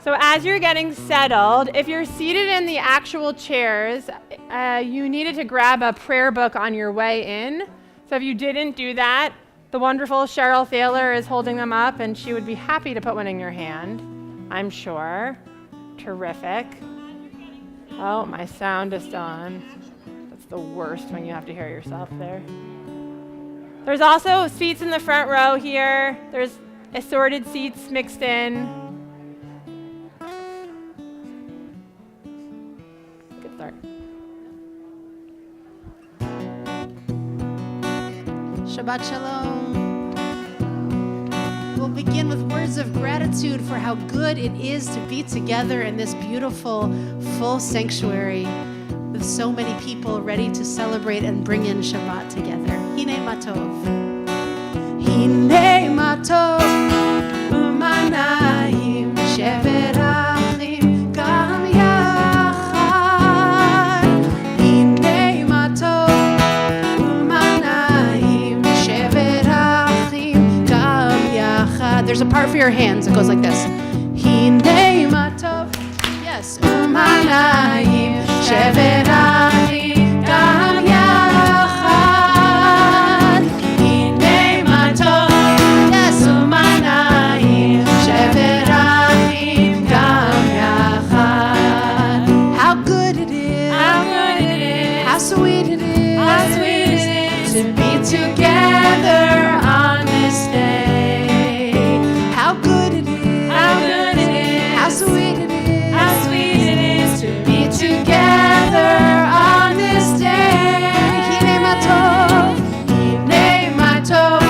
So as you're getting settled, if you're seated in the actual chairs, you needed to grab a prayer book on your way in. So if you didn't do that, the wonderful Cheryl Thaler is holding them up, and she would be happy to put one in your hand, I'm sure. Terrific. Oh, my sound is still on. That's the worst when you have to hear yourself there. There's also seats in the front row here. There's assorted seats mixed in. Good start. Shabbat Shalom. We'll begin with words of gratitude for how good it is to be together in this beautiful, full sanctuary with so many people ready to celebrate and bring in Shabbat together. Hine matov. Hine matov u'manayim shevet achim gam yachad. Hine matov u'manayim shevet achim gam yachad. There's a part for your hands. It goes like this. Hine matov. Yes. U'manayim shevet achim gam yachad. Hine matov. Yes. U'manayim shevet achim gam yachad. How good it is. How good it is. How sweet it is. How sweet it is to be together on this day. How good it is. How good it is. How sweet it is. How sweet it is to be together on this day. Hine matov. Hine matov.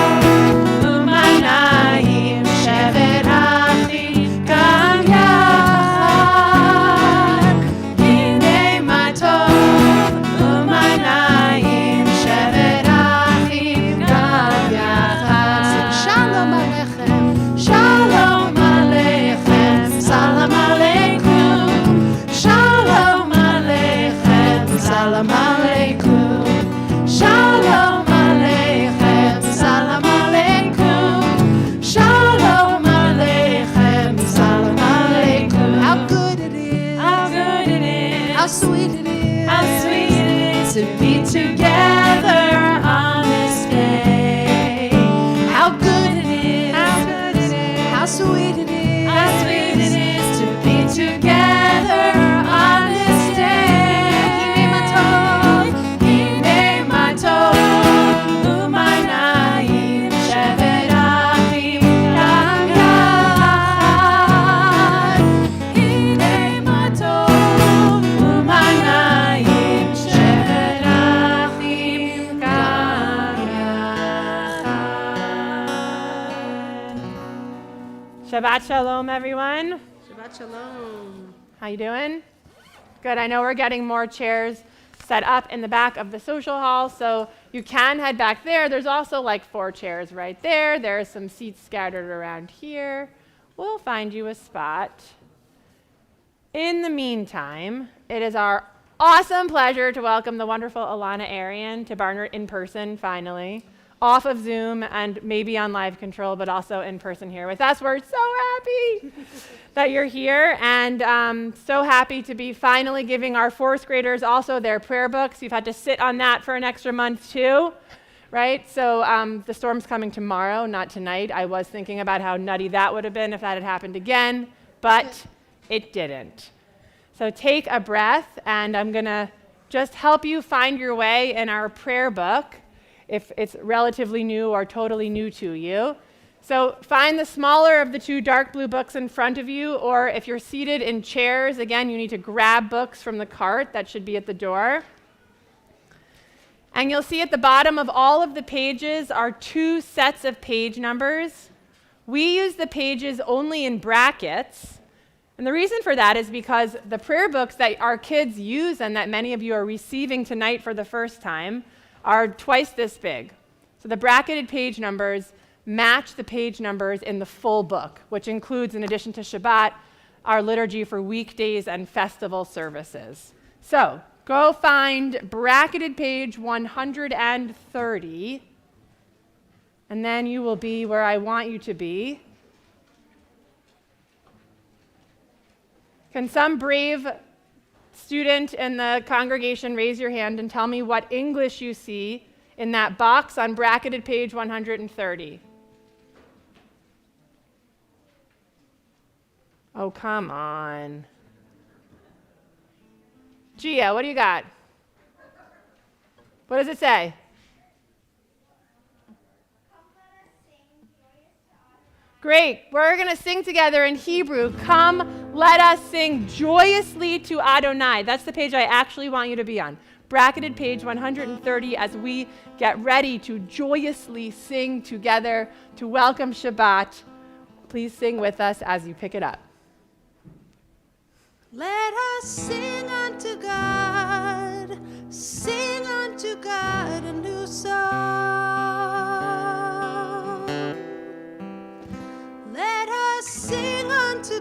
U'manayim shevet achim gam yachad. Hine matov. U'manayim shevet achim gam yachad. Shalom aleichem. Shalom aleichem. Salam aleikum. Shalom aleichem. Salam aleikum. Shalom aleichem. Salam aleikum. Shalom aleichem. Salam aleikum. How good it is. How good it is. How sweet it is. How sweet it is to be together on this day. How good it is. How good it is. How sweet it is. How sweet it is to be together on this day. Hine matov. Hine matov. U'manayim shevet achim gam yachad. Hine matov. U'manayim shevet achim gam yachad. Shabbat Shalom, everyone. Shabbat Shalom. How you doing? Good. I know we're getting more chairs set up in the back of the social hall, so you can head back there. There's also like 4 chairs right there. There are some seats scattered around here. We'll find you a spot. In the meantime, it is our awesome pleasure to welcome the wonderful Elana Arian to Barnard in person, finally. Off of Zoom and maybe on live control, but also in person here with us. We're so happy that you're here, and so happy to be finally giving our 4th graders also their prayer books. You've had to sit on that for an extra month too, right? So the storm's coming tomorrow, not tonight. I was thinking about how nutty that would have been if that had happened again, but it didn't. So take a breath, and I'm gonna just help you find your way in our prayer book, if it's relatively new or totally new to you. So find the smaller of the 2 dark blue books in front of you, or if you're seated in chairs, again, you need to grab books from the cart that should be at the door. And you'll see at the bottom of all of the pages are 2 sets of page numbers. We use the pages only in brackets. And the reason for that is because the prayer books that our kids use and that many of you are receiving tonight for the first time are twice this big. So the bracketed page numbers match the page numbers in the full book, which includes, in addition to Shabbat, our liturgy for weekdays and festival services. So go find bracketed page 130, and then you will be where I want you to be. Can some brave student in the congregation raise your hand and tell me what English you see in that box on bracketed page 130? Oh, come on. Gia, what do you got? What does it say? Great. We're going to sing together in Hebrew. Come, let us sing joyously to Adonai. That's the page I actually want you to be on. Bracketed page 130 as we get ready to joyously sing together to welcome Shabbat. Please sing with us as you pick it up. Let us sing unto God a new song. Let us sing unto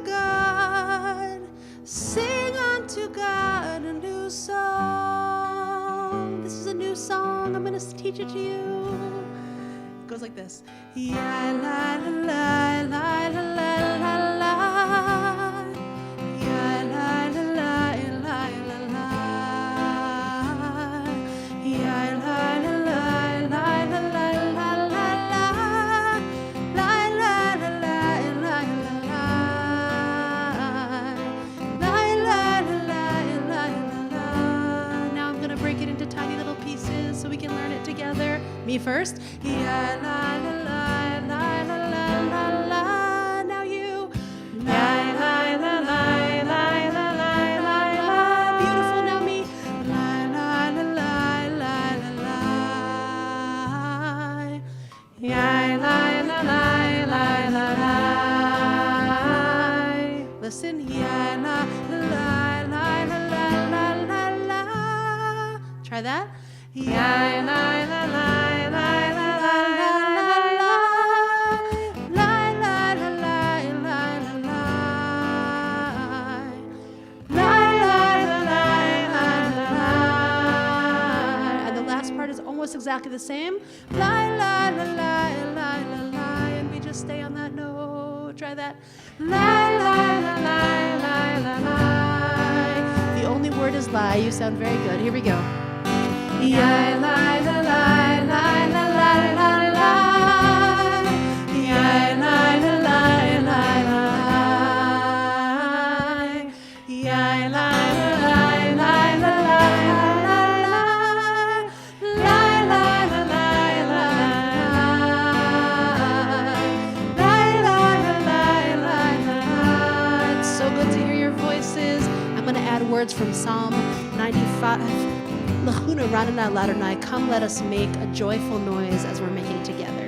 God a new song. This is a new song. I'm going to teach it to you. It goes like this. Ya la la la la la la la la. Ya la la la la la la. Ya la la la la la la la la. La la la la la la la. La la la la la la. Now I'm gonna break it into tiny little pieces so we can learn it together. Me first. Ya la la la la la la la la. Now you. La la la la la la la la la. Beautiful. Now me. La la la la la la la. Ya la la la la la la. Listen. Ya la la la la la la la la. Try that. Ya la la la la la la la la. La la la la la la la. La la la la la la la. And the last part is almost exactly the same. La la la la la la la. And we just stay on that note. Try that. La la la la la la la. The only word is lie. You sound very good. Here we go. Ya la la la la la la la la. Ya la la la la la la. Ya la la la la la la la la. La la la la la la. La la la la la la. It's so good to hear your voices. I'm going to add words from Psalm 95. Lachuna ranana ladonai, come let us make a joyful noise as we're making it together.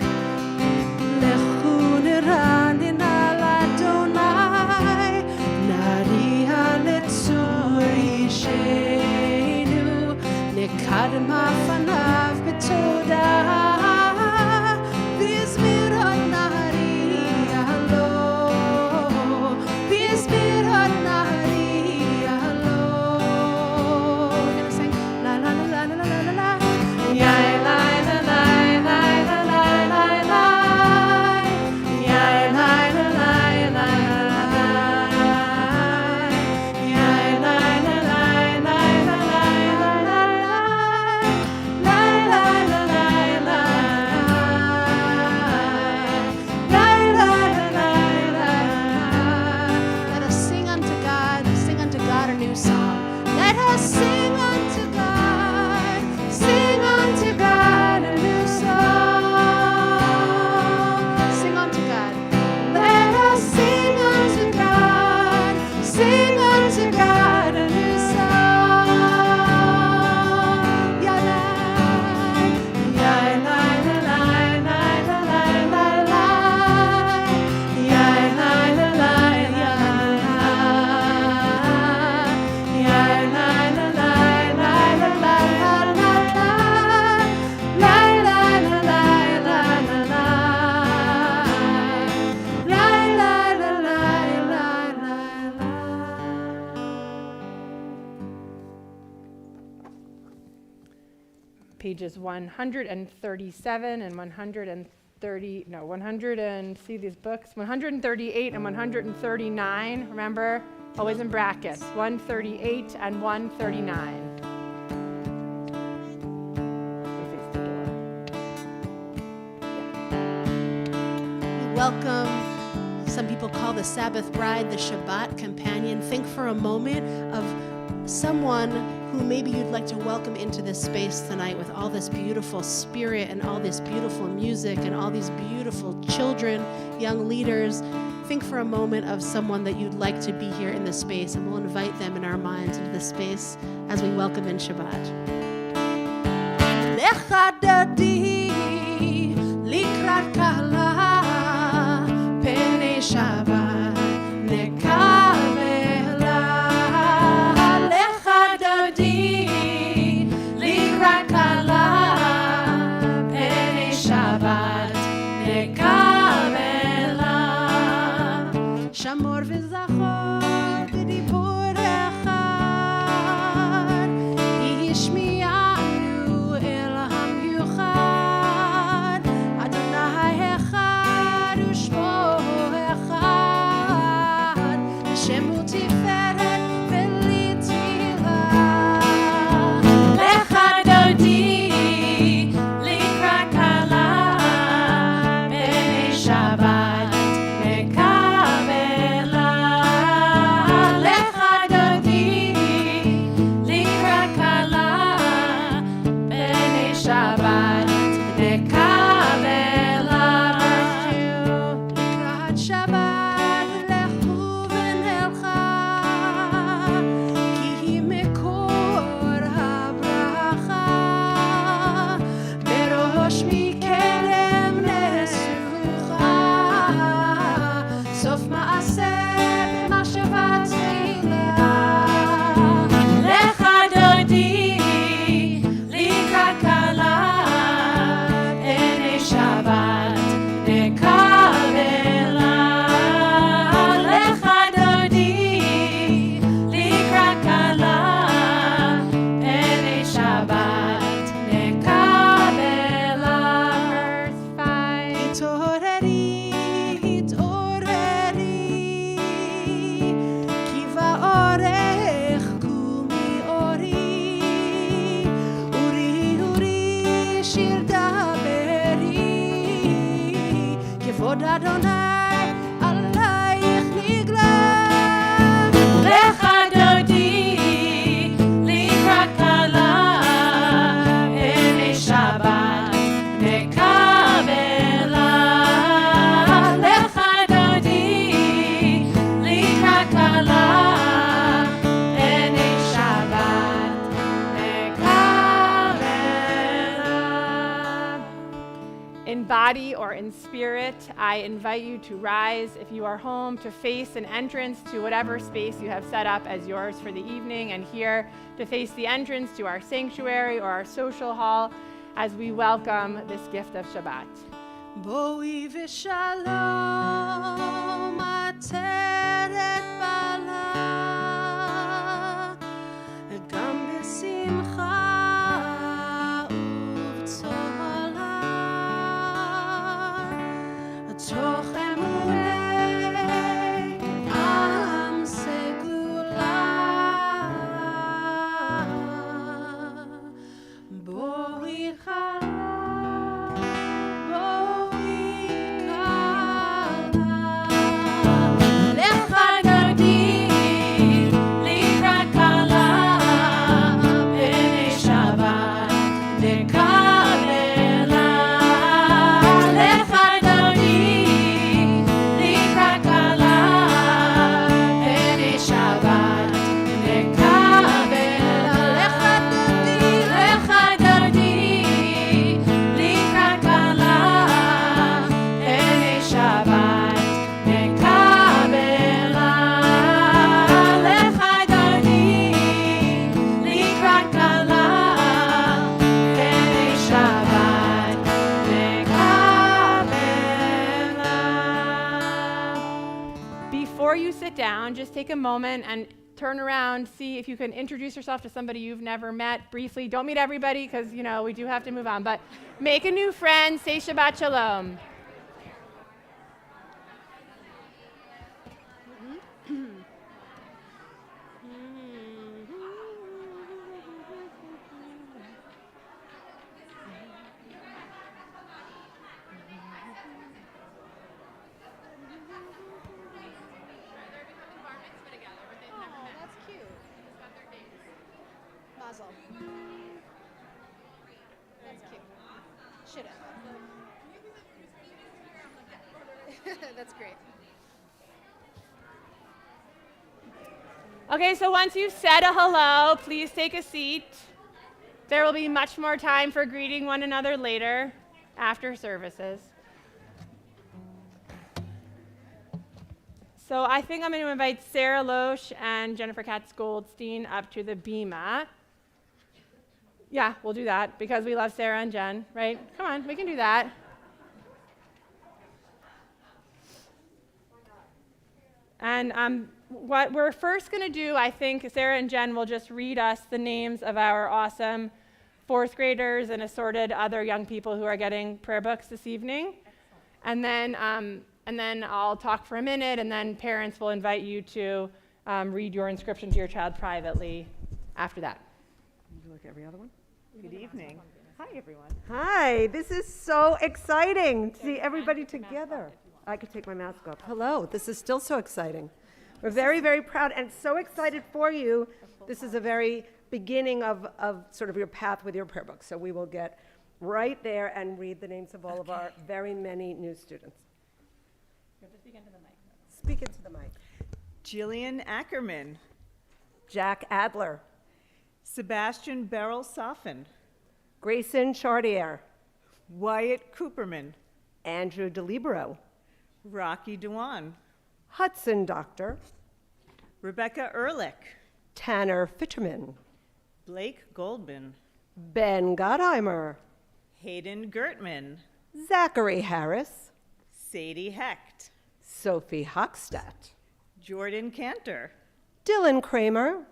Lechuna ranana ladonai, nariha letzuri sheinu, nekadem hafanav betoda, bizmir hanari alo, bizmir hanari alo. We're gonna sing la la la la la la la la. Ya la la la la la la la la. Ya la la la la la la. Ya la la la la la la la la. La la la la la la. La la la la la. Let us sing unto God a new song. Let us sing unto God a new song. Sing unto God. Let us sing unto God a new song. Ya la, ya la la la la la la la la. Ya la la la la la. Ya la la la la la la la la. La la la la la la la. La la la la la la la. Pages 137 and 130, no, 100 and, see these books? 138 and 139, remember? always in brackets, 138 and 139. Welcome. Some people call the Sabbath bride the Shabbat companion. Think for a moment of someone who maybe you'd like to welcome into this space tonight with all this beautiful spirit and all this beautiful music and all these beautiful children, young leaders. Think for a moment of someone that you'd like to be here in this space, and we'll invite them in our minds into this space as we welcome in Shabbat. Likrat kala pene Shabbat nekavela lecha dodi likrat kala pene Shabbat nekavela shamor v'zachor b'dibur echad yishmi'anu el hamiuchad Adonai echad u'shmo echad Hashem hu tiferet v'litila lecha dodi likrat kala b'nei Shabbat nekavela lecha dodi likrat kala b'nei Shabbat nekavela likrat Shabbat lechu v'nelcha ki hi mekor habracha berosh mikerem nesucha sof ma'aseh b'mashvat tefila lecha dodi likrat kala b'nei Shabbat nekavela lecha dodi likrat kala b'nei Shabbat nekavela. Verse 5. התעוררי, כי באורך קומי אורי, אורי שיר דברי, כבוד אדוני עלייך נגלה. lecha dodi likrat kala b'nei Shabbat nekavela lecha dodi likrat kala b'nei Shabbat nekavela. In body or in spirit, I invite you to rise if you are home, to face an entrance to whatever space you have set up as yours for the evening, and here to face the entrance to our sanctuary or our social hall as we welcome this gift of Shabbat. בואי ושלום עטרת בעלה, גם בשמחה ובצהלה, תוך אמוני עם סגולה. בואי חלה, בואי קלה, lecha dodi likrat kala b'nei Shabbat nekavela lecha dodi likrat kala b'nei Shabbat nekavela lecha dodi likrat kala b'nei Shabbat nekavela lecha dodi likrat kala b'nei Shabbat nekavela. Before you sit down, just take a moment and turn around, see if you can introduce yourself to somebody you've never met briefly. Don't meet everybody because, we do have to move on, but make a new friend, say Shabbat Shalom. nozzle. That's cute. Should have. That's great. Okay, so once you've said a hello, please take a seat. There will be much more time for greeting one another later, after services. So I think I'm going to invite Sarah Loesch and Jennifer Katz-Goldstein up to the bema. Yeah, we'll do that because we love Sarah and Jen, right? Come on, we can do that. And what we're first going to do, I think Sarah and Jen will just read us the names of our awesome fourth graders and assorted other young people who are getting prayer books this evening. And then I'll talk for a minute, and then parents will invite you to read your inscription to your child privately after that. Would you like every other one? Good evening. Hi, everyone. Hi, this is so exciting to see everybody together. I could take my mask off. Hello, this is still so exciting. We're very, very proud and so excited for you. This is a very beginning of sort of your path with your prayer book. So we will get right there and read the names of all of our very many new students. You have to speak into the mic. Speak into the mic. Jillian Ackerman, Jack Adler, Sebastian Beryl Soffin, Grayson Chartier, Wyatt Cooperman, Andrew DeLibero, Rocky Dewan, Hudson Doctor, Rebecca Ehrlich, Tanner Fitterman, Blake Goldman, Ben Gottheimer, Hayden Gertman, Zachary Harris, Sadie Hecht, Sophie Hochstadt, Jordan Cantor, Dylan Kramer,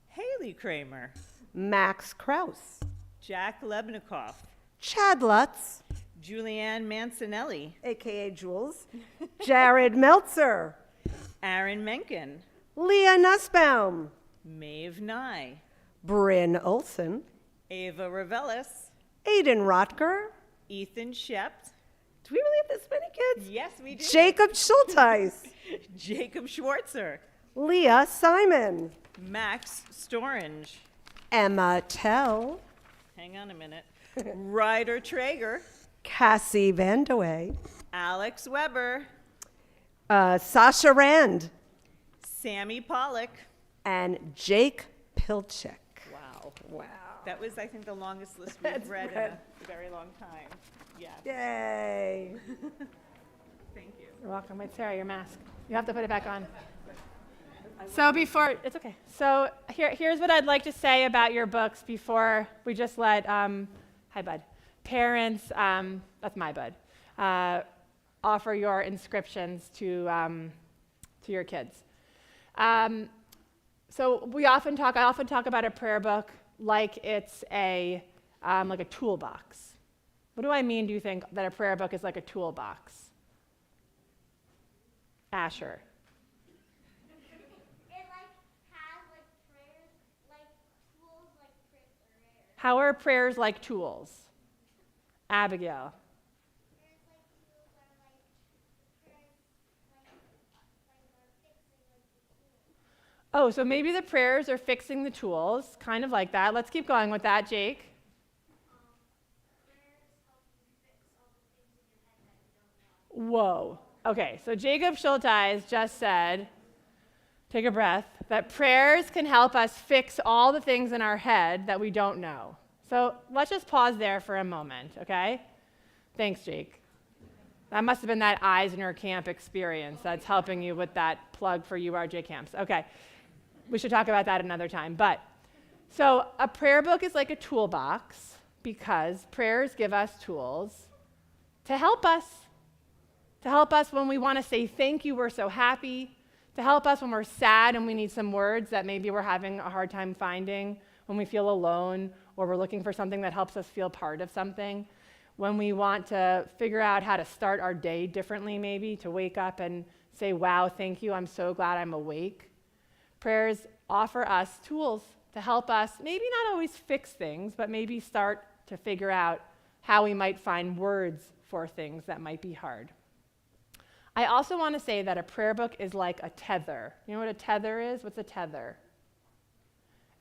Haley Kramer, Max Kraus, Jack Lebnikoff, Chad Lutz, Julianne Mancinelli, a.k.a. Jules, Jared Meltzer, Aaron Menken, Leah Nussbaum, Maeve Nye, Bryn Olson, Ava Ravelis, Aiden Rotker. Ethan Shept. Do we really have this many kids? Yes, we do. Jacob Schulteis, Jacob Schwartzer, Leah Simon, Max Storange. Emma Tell, Hang on a minute. Ryder Traeger, Cassie Vandewey, Alex Weber, Sasha Rand, Sammy Pollock. and Jake Pilchek. Wow. Wow. That was, I think, the longest list we've read in a very long time. Yeah. Yay. Thank you. You're welcome. Wait, Sarah, your mask. You have to put it back on. So before, it's okay. So here's what I'd like to say about your books before we just let, hi bud, parents, that's my bud, offer your inscriptions to your kids. So I often talk about a prayer book like it's like a toolbox. What do I mean, do you think, that a prayer book is like a toolbox? Asher. How are prayers like tools? Abigail. Oh, so maybe the prayers are fixing the tools, kind of like that. Let's keep going with that, Jake. Whoa. Okay, so Jacob Schulteis just said, take a breath, that prayers can help us fix all the things in our head that we don't know. So let's just pause there for a moment, okay? Thanks, Jake. That must have been that Eisner Camp experience that's helping you with that plug for URJ camps. Okay, we should talk about that another time. But so a prayer book is like a toolbox because prayers give us tools to help us when we want to say thank you, we're so happy, to help us when we're sad and we need some words that maybe we're having a hard time finding, when we feel alone or we're looking for something that helps us feel part of something, when we want to figure out how to start our day differently maybe, to wake up and say, wow, thank you, I'm so glad I'm awake. Prayers offer us tools to help us maybe not always fix things, but maybe start to figure out how we might find words for things that might be hard. I also want to say that a prayer book is like a tether. You know what a tether is? What's a tether?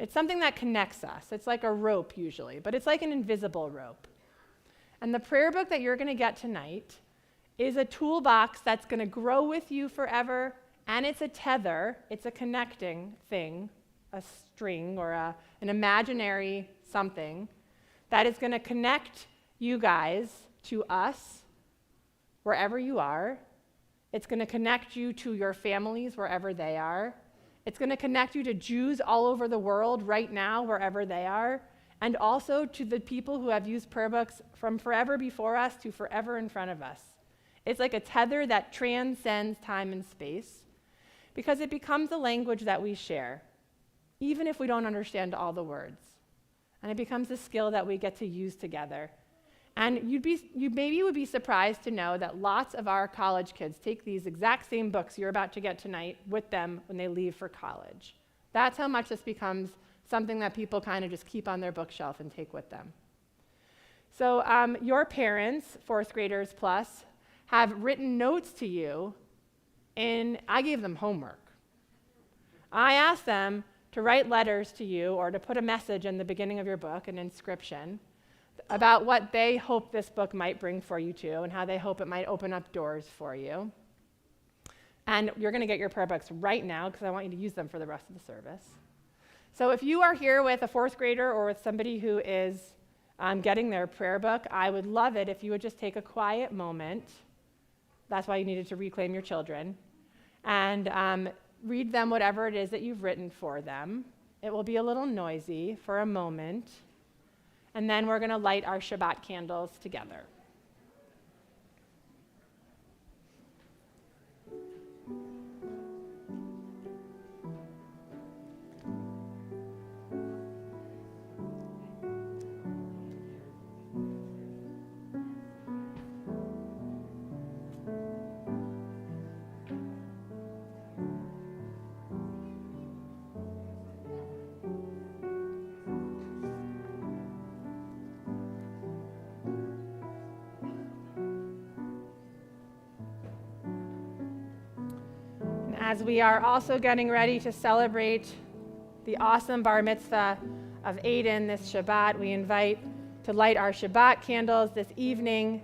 It's something that connects us. It's like a rope usually, but it's like an invisible rope. And the prayer book that you're going to get tonight is a toolbox that's going to grow with you forever, and it's a tether, it's a connecting thing, a string or an imaginary something that is going to connect you guys to us wherever you are. It's going to connect you to your families wherever they are. It's going to connect you to Jews all over the world right now, wherever they are, and also to the people who have used prayer books from forever before us to forever in front of us. It's like a tether that transcends time and space because it becomes a language that we share, even if we don't understand all the words. And it becomes a skill that we get to use together. And you maybe would be surprised to know that lots of our college kids take these exact same books you're about to get tonight with them when they leave for college. That's how much this becomes something that people kind of just keep on their bookshelf and take with them. So your parents, fourth graders plus, have written notes to you, and I gave them homework. I asked them to write letters to you or to put a message in the beginning of your book, an inscription, about what they hope this book might bring for you too, and how they hope it might open up doors for you. And you're going to get your prayer books right now because I want you to use them for the rest of the service. So if you are here with a fourth grader or with somebody who is getting their prayer book, I would love it if you would just take a quiet moment. That's why you needed to reclaim your children. And read them whatever it is that you've written for them. It will be a little noisy for a moment. And then we're going to light our Shabbat candles together. As we are also getting ready to celebrate the awesome bar mitzvah of Aiden this Shabbat, we invite to light our Shabbat candles this evening.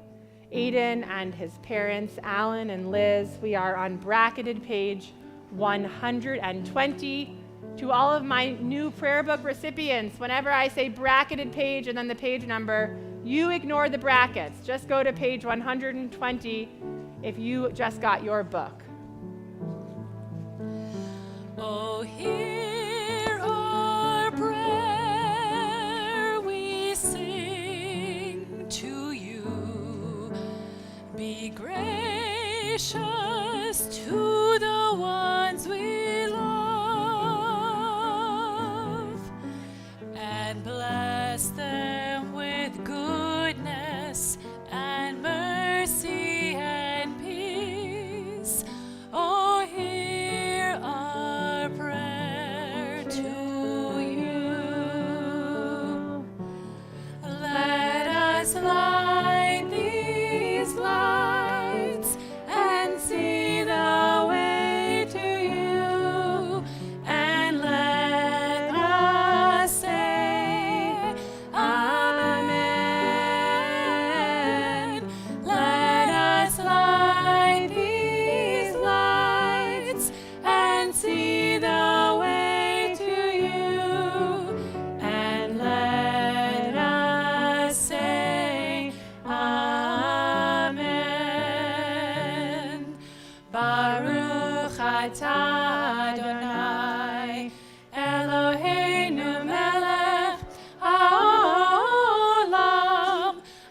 Aiden and his parents, Alan and Liz, we are on bracketed page 120. To all of my new prayer book recipients, whenever I say bracketed page and then the page number, you ignore the brackets. Just go to page 120 if you just got your book. Oh, hear our prayer we sing to you. Be gracious to the ones we love and bless them with goodness and mercy and peace. Oh, hear our prayer to you. Let us light these lights and see the way to you, and let us say Amen. Let us light these lights and see the way to you, and let us say Amen. Baruch atah Adonai Eloheinu melech haolam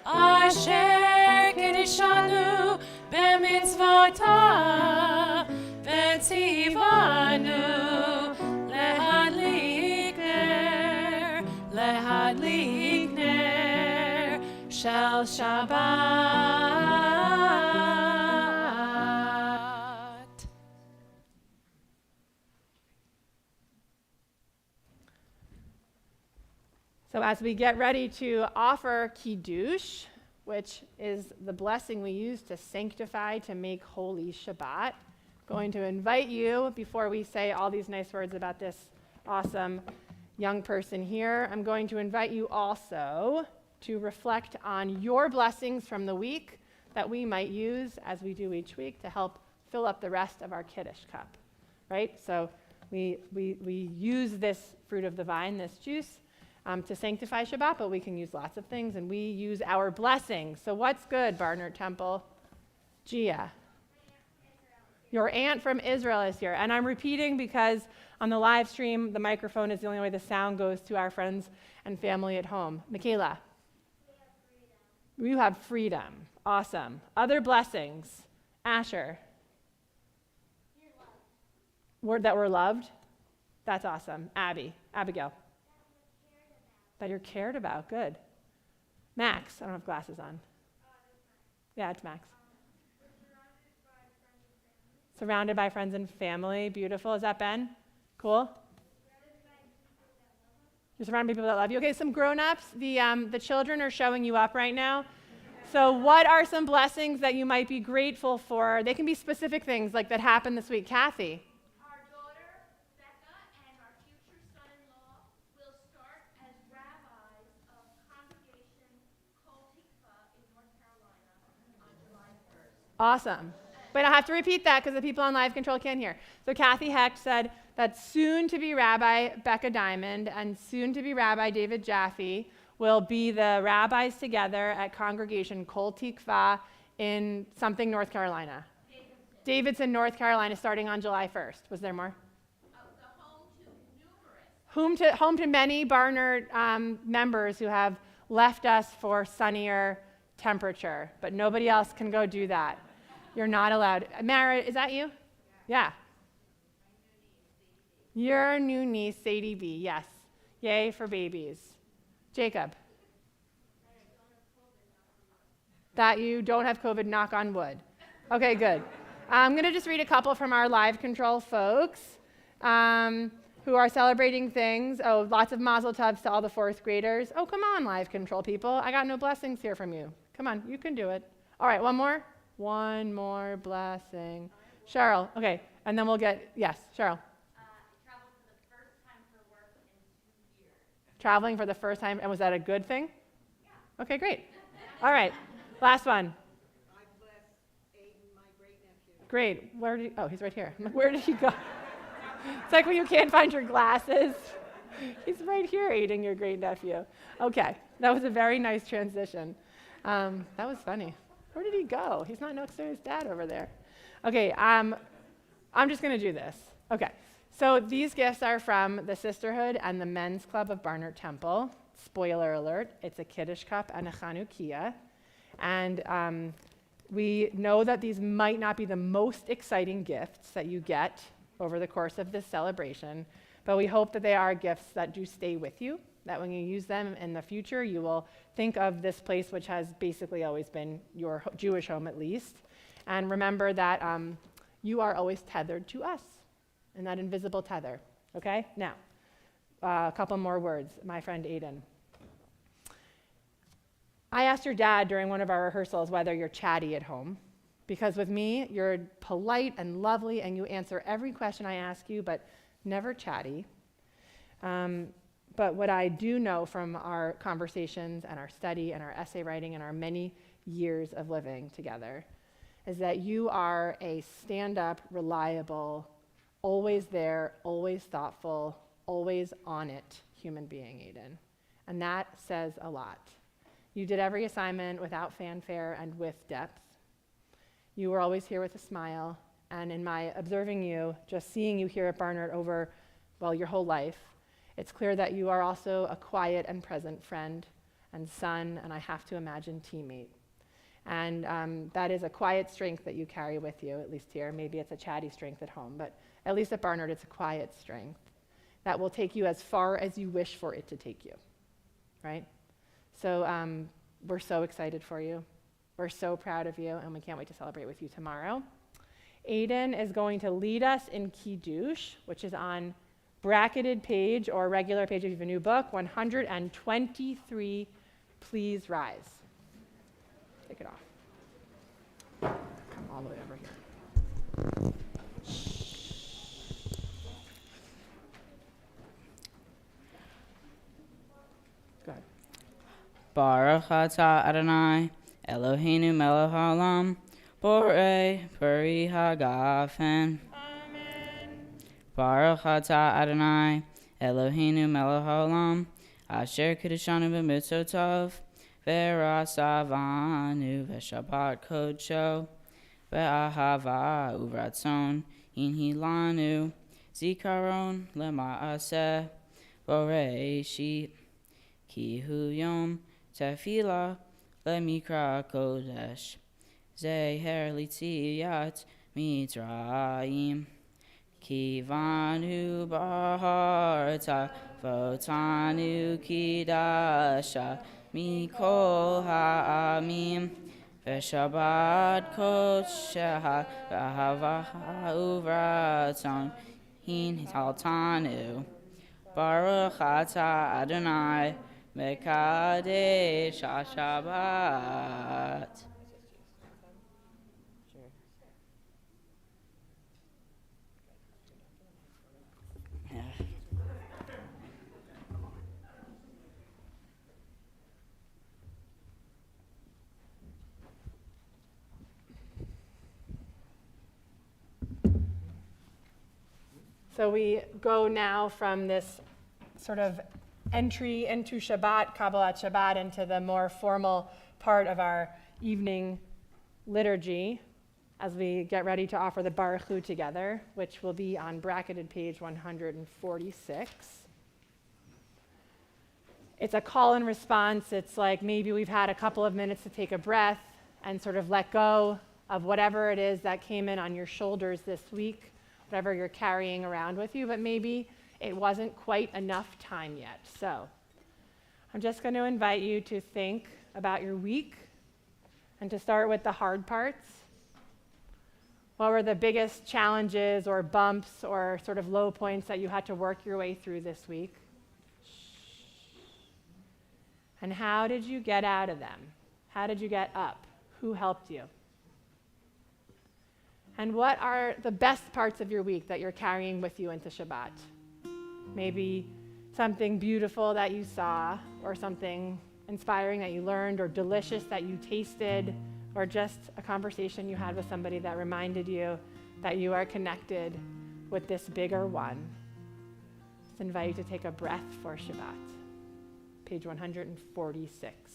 asher kiddushanu b'mitzvotav v'tzivanu lehadlik ner shel Shabbat. So as we get ready to offer Kiddush, which is the blessing we use to sanctify, to make holy Shabbat, going to invite you, before we say all these nice words about this awesome young person here, I'm going to invite you also to reflect on your blessings from the week that we might use as we do each week to help fill up the rest of our Kiddush cup, right? So we use this fruit of the vine, this juice, to sanctify Shabbat, but we can use lots of things, and we use our blessings. So what's good, Barnard Temple? Gia. Your aunt from Israel is here. And I'm repeating because on the live stream, the microphone is the only way the sound goes to our friends and family at home. Michaela. You have freedom. Awesome. Other blessings. Asher. That we're loved. That's awesome. Abigail. That you're cared about. Good. Max. I don't have glasses on. Yeah, it's Max. Surrounded by friends and family. Beautiful. Is that Ben? Cool. You're surrounded by people that love you. Okay, some grown-ups. The children are showing you up right now. So what are some blessings that you might be grateful for? They can be specific things like that happened this week. Kathy. Our daughter, Becca, and our future son-in-law will start as rabbis of Congregation Kol Tikva in North Carolina on July 1st. Awesome. But I have to repeat that because the people on live control can't hear. So Kathy Hecht said that soon-to-be Rabbi Becca Diamond and soon-to-be Rabbi David Jaffe will be the rabbis together at Congregation Kol Tikva in something, North Carolina. Davidson, North Carolina, starting on July 1st. Was there more? Home to many Barnard members who have left us for sunnier temperature, but nobody else can go do that. You're not allowed. Mara, is that you? Yeah. Your new niece, Sadie B. Yes. Yay for babies. Jacob. That you don't have COVID, knock on wood. Okay, good. I'm going to just read a couple from our live control folks who are celebrating things. Oh, lots of mazel tovs to all the fourth graders. Oh, come on, live control people. I got no blessings here from you. Come on, you can do it. All right, one more. One more blessing. Cheryl, okay, and then we'll get, yes, Cheryl. Traveled for the first time for work in 2 years. Traveling for the first time, and was that a good thing? Yeah. Okay, great. All right, last one. I bless Aiden, my great-nephew. Great. Where did oh, he's right here. Where did he go? It's like when you can't find your glasses. He's right here eating your great nephew. Okay, that was a very nice transition. That was funny. Where did he go? He's not next to his dad over there. Okay, I'm just going to do this. Okay, so these gifts are from the Sisterhood and the Men's Club of Barnard Temple. Spoiler alert, it's a Kiddush cup and a Chanukiah. And we know that these might not be the most exciting gifts that you get over the course of this celebration, but we hope that they are gifts that do stay with you, that when you use them in the future, you will think of this place, which has basically always been your Jewish home at least, and remember that you are always tethered to us in that invisible tether, okay? Now, a couple more words, my friend Aiden. I asked your dad during one of our rehearsals whether you're chatty at home, because with me, you're polite and lovely, and you answer every question I ask you, but never chatty. But what I do know from our conversations and our study and our essay writing and our many years of living together is that you are a stand-up, reliable, always there, always thoughtful, always on it human being, Aiden. And that says a lot. You did every assignment without fanfare and with depth. You were always here with a smile. And in my observing you, just seeing you here at Barnard over, well, your whole life, it's clear that you are also a quiet and present friend and son, and I have to imagine teammate. And that is a quiet strength that you carry with you, at least here. Maybe it's a chatty strength at home, but at least at Barnard, it's a quiet strength that will take you as far as you wish for it to take you, right? So we're so excited for you. We're so proud of you, and we can't wait to celebrate with you tomorrow. Aiden is going to lead us in Kiddush, which is on bracketed page or regular page if you have a new book, 123, please rise. Take it off. Come all the way over here. Baruch atah Adonai, Eloheinu melech haolam, borei peri hagafen. Baruch atah Adonai, Eloheinu melech haolam, asher kiddushanu b'mitzvotav, v'rasavanu v'shabbat kodsho, v'ahava uvratzon inhilanu, zikaron lema'aseh, borei ki hu yom tefillah lemikra kodesh, zeher litziyat mitzrayim. Kivanu baharta votanu kidasha mikol ha'amim v'shabbat kodsha v'ahava uvratzon hin haltanu Baruch atah Adonai mekadesh Shabbat. So we go now from this sort of entry into Shabbat, Kabbalat Shabbat, into the more formal part of our evening liturgy as we get ready to offer the Baruch Hu together, which will be on bracketed page 146. It's a call and response. It's like maybe we've had a couple of minutes to take a breath and sort of let go of whatever it is that came in on your shoulders this week, whatever you're carrying around with you, but maybe it wasn't quite enough time yet. So I'm just going to invite you to think about your week and to start with the hard parts. What were the biggest challenges or bumps or sort of low points that you had to work your way through this week? And how did you get out of them? How did you get up? Who helped you? And what are the best parts of your week that you're carrying with you into Shabbat? Maybe something beautiful that you saw, or something inspiring that you learned, or delicious that you tasted, or just a conversation you had with somebody that reminded you that you are connected with this bigger one. Just invite you to take a breath for Shabbat. Page 146.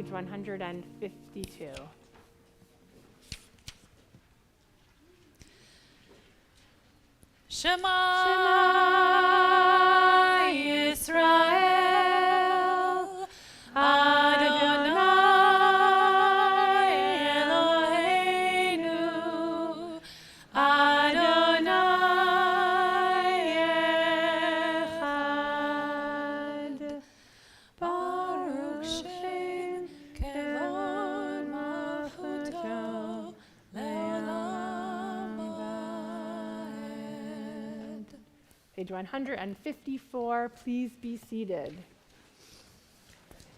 page 152. Shema Yisrael, Adonai Eloheinu, Adonai Echad. Baruch Shem Kevod Malchuto Le'olam Va'ed. Page 154, please be seated.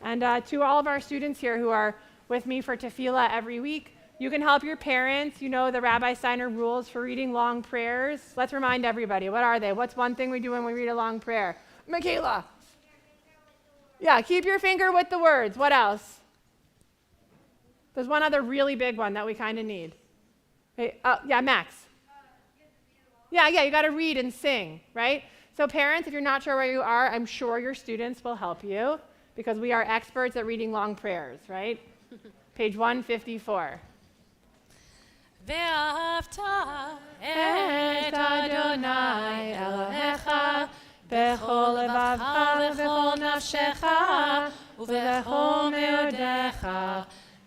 And to all of our students here who are with me for tefillah every week, you can help your parents. You know the Rabbi Steiner rules for reading long prayers. Let's remind everybody, what are they? What's one thing we do when we read a long prayer? Michaela. Yeah, keep your finger with the words. What else? There's one other really big one that we kind of need. Hey, yeah, Max. Yeah, you got to read and sing, right? So parents, if you're not sure where you are, I'm sure your students will help you because we are experts at reading long prayers, right? Page 154. ואהבת את אדוני אלוהיך בכל לבבך ובכל נפשך ובכל מאודיך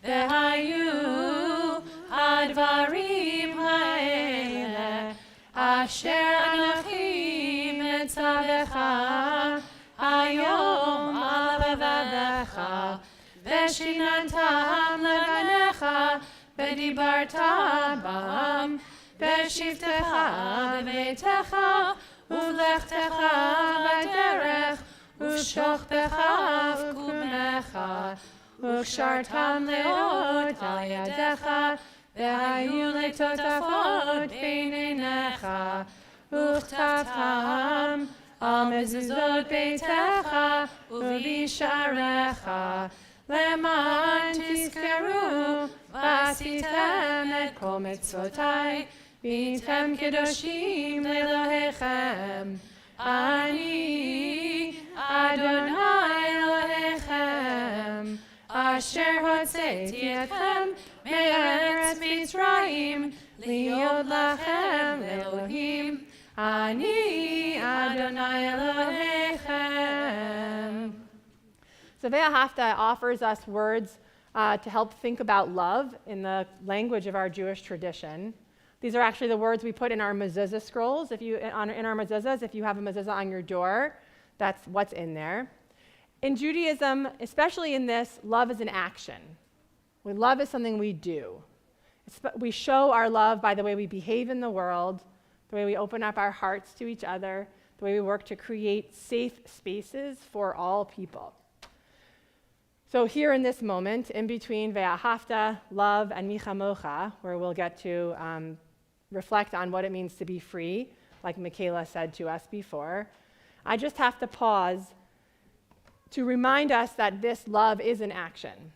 והיו הדברים האלה אשר אנוכי מצווך היום על לבבך ושיננתם לבניך ודיברת בם בשבתך בביתך ובלכתך בדרך ושוכבך ובקומך וקשרתם לאות על ידיך והיו לטוטפות בין עיניך וכתבתם על מזוזות ביתך ובשעריך למען תזכרו ועשיתם את כל מצוותיי והייתם קדושים לאלוהיכם אני אדוני אלוהיכם אשר הוצאתי אתכם מארץ מצרים להיות לכם לאלוהים אני אדוני אלוהיכם. So Ve'ahavta offers us words to help think about love in the language of our Jewish tradition. These are actually the words we put in our mezuzah scrolls. In our mezuzahs, if you have a mezuzah on your door, that's what's in there. In Judaism, especially in this, love is an action. Love is something we do. We show our love by the way we behave in the world, the way we open up our hearts to each other, the way we work to create safe spaces for all people. So here in this moment, in between Ve'ahavta, love, and Michamocha, where we'll get to reflect on what it means to be free, like Michaela said to us before, I just have to pause to remind us that this love is an action.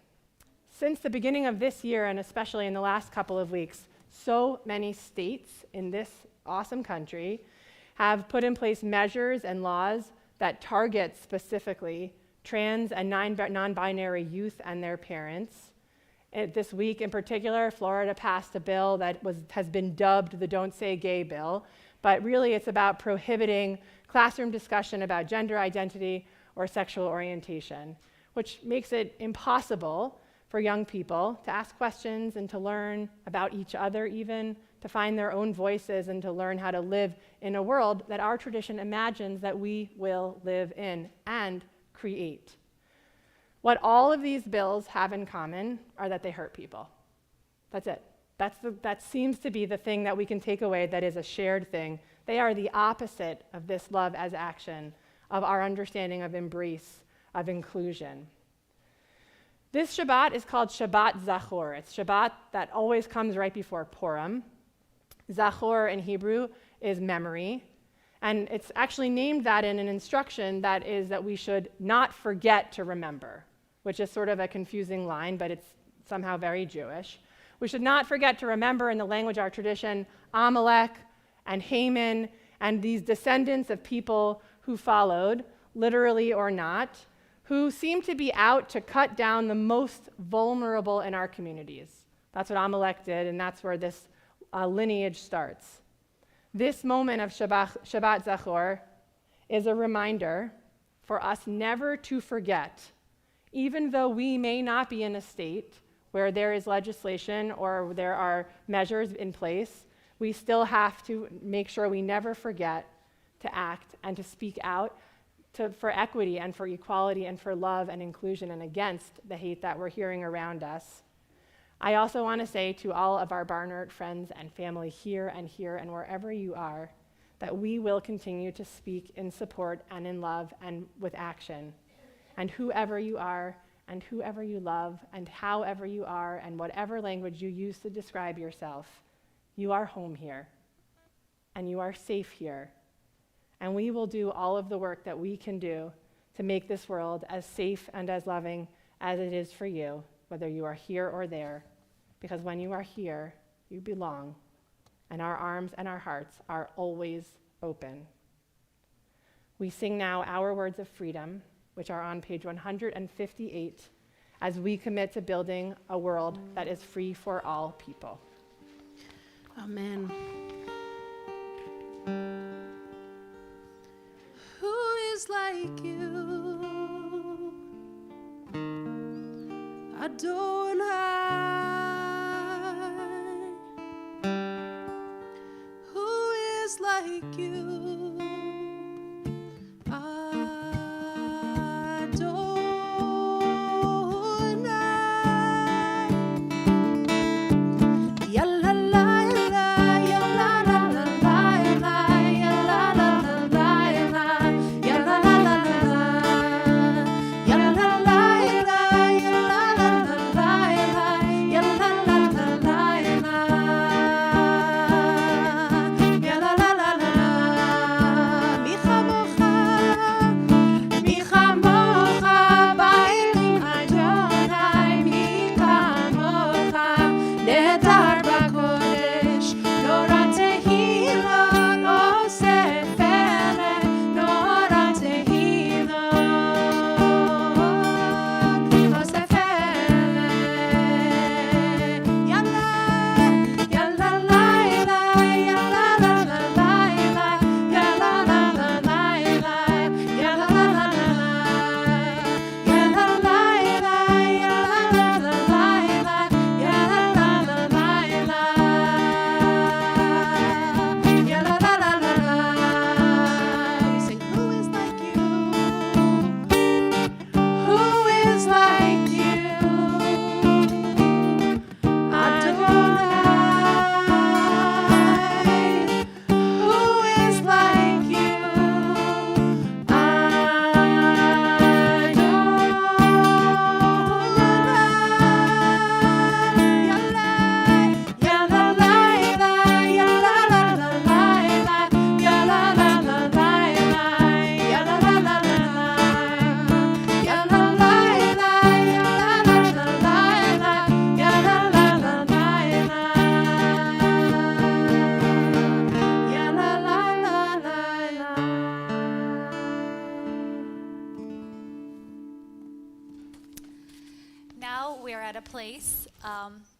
Since the beginning of this year, and especially in the last couple of weeks, so many states in this awesome country have put in place measures and laws that target specifically trans and non-binary youth and their parents. This week in particular, Florida passed a bill that has been dubbed the Don't Say Gay bill, but really it's about prohibiting classroom discussion about gender identity or sexual orientation, which makes it impossible for young people to ask questions and to learn about each other even, to find their own voices and to learn how to live in a world that our tradition imagines that we will live in and create. What all of these bills have in common are that they hurt people. That's it. That seems to be the thing that we can take away that is a shared thing. They are the opposite of this love as action, of our understanding of embrace, of inclusion. This Shabbat is called Shabbat Zachor. It's Shabbat that always comes right before Purim. Zachor in Hebrew is memory. And it's actually named that in an instruction that is that we should not forget to remember, which is sort of a confusing line, but it's somehow very Jewish. We should not forget to remember in the language of our tradition Amalek and Haman and these descendants of people who followed, literally or not, who seem to be out to cut down the most vulnerable in our communities. That's what Amalek did, and that's where this lineage starts. This moment of Shabbat Zachor is a reminder for us never to forget, even though we may not be in a state where there is legislation or there are measures in place, we still have to make sure we never forget to act and to speak out for equity and for equality and for love and inclusion and against the hate that we're hearing around us. I also want to say to all of our Barnard friends and family here and wherever you are, that we will continue to speak in support and in love and with action. And whoever you are and whoever you love and however you are and whatever language you use to describe yourself, you are home here and you are safe here. And we will do all of the work that we can do to make this world as safe and as loving as it is for you, whether you are here or there. Because when you are here, you belong, and our arms and our hearts are always open. We sing now our words of freedom, which are on page 158, as we commit to building a world that is free for all people. Amen. Who is like you? Adonai. Who is like you?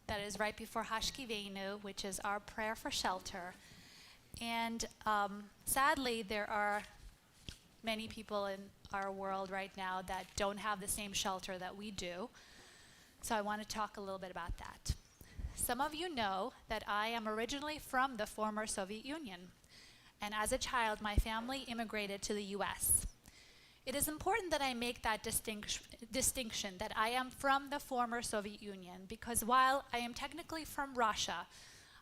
That is right before Hashkivenu, which is our prayer for shelter. And sadly, there are many people in our world right now that don't have the same shelter that we do. So I want to talk a little bit about that. Some of you know that I am originally from the former Soviet Union. And as a child, my family immigrated to the US. It is important that I make that distinction that I am from the former Soviet Union, because while I am technically from Russia,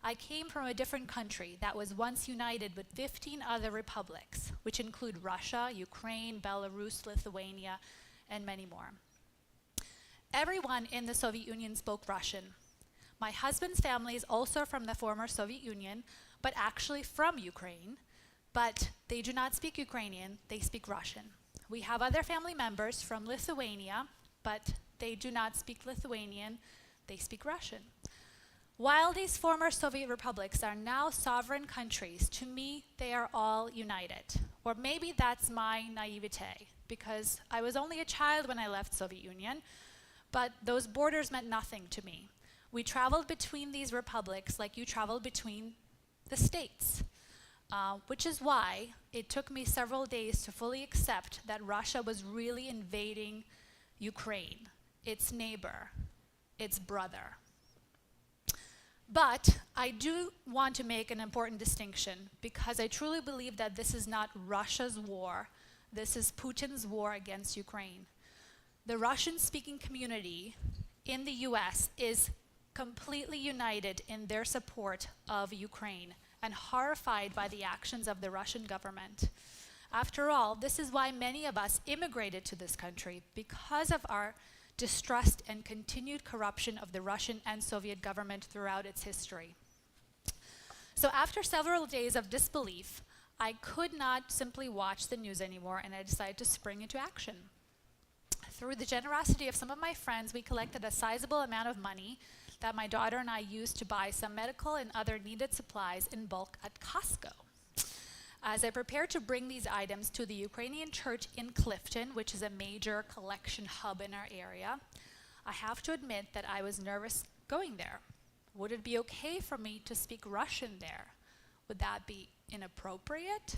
I came from a different country that was once united with 15 other republics, which include Russia, Ukraine, Belarus, Lithuania, and many more. Everyone in the Soviet Union spoke Russian. My husband's family is also from the former Soviet Union, but actually from Ukraine, but they do not speak Ukrainian, they speak Russian. We have other family members from Lithuania, but they do not speak Lithuanian, they speak Russian. While these former Soviet republics are now sovereign countries, to me, they are all united. Or maybe that's my naivete. because I was only a child when I left Soviet Union, but those borders meant nothing to me. We traveled between these republics like you traveled between the states, which is why it took me several days to fully accept that Russia was really invading Ukraine, its neighbor, its brother. But I do want to make an important distinction, because I truly believe that this is not Russia's war. This is Putin's war against Ukraine. The Russian-speaking community in the US is completely united in their support of Ukraine and horrified by the actions of the Russian government. After all, this is why many of us immigrated to this country, because of our distrust and continued corruption of the Russian and Soviet government throughout its history. So after several days of disbelief, I could not simply watch the news anymore, and I decided to spring into action. Through the generosity of some of my friends, we collected a sizable amount of money that my daughter and I used to buy some medical and other needed supplies in bulk at Costco. As I prepared to bring these items to the Ukrainian church in Clifton, which is a major collection hub in our area, I have to admit that I was nervous going there. Would it be okay for me to speak Russian there? Would that be inappropriate?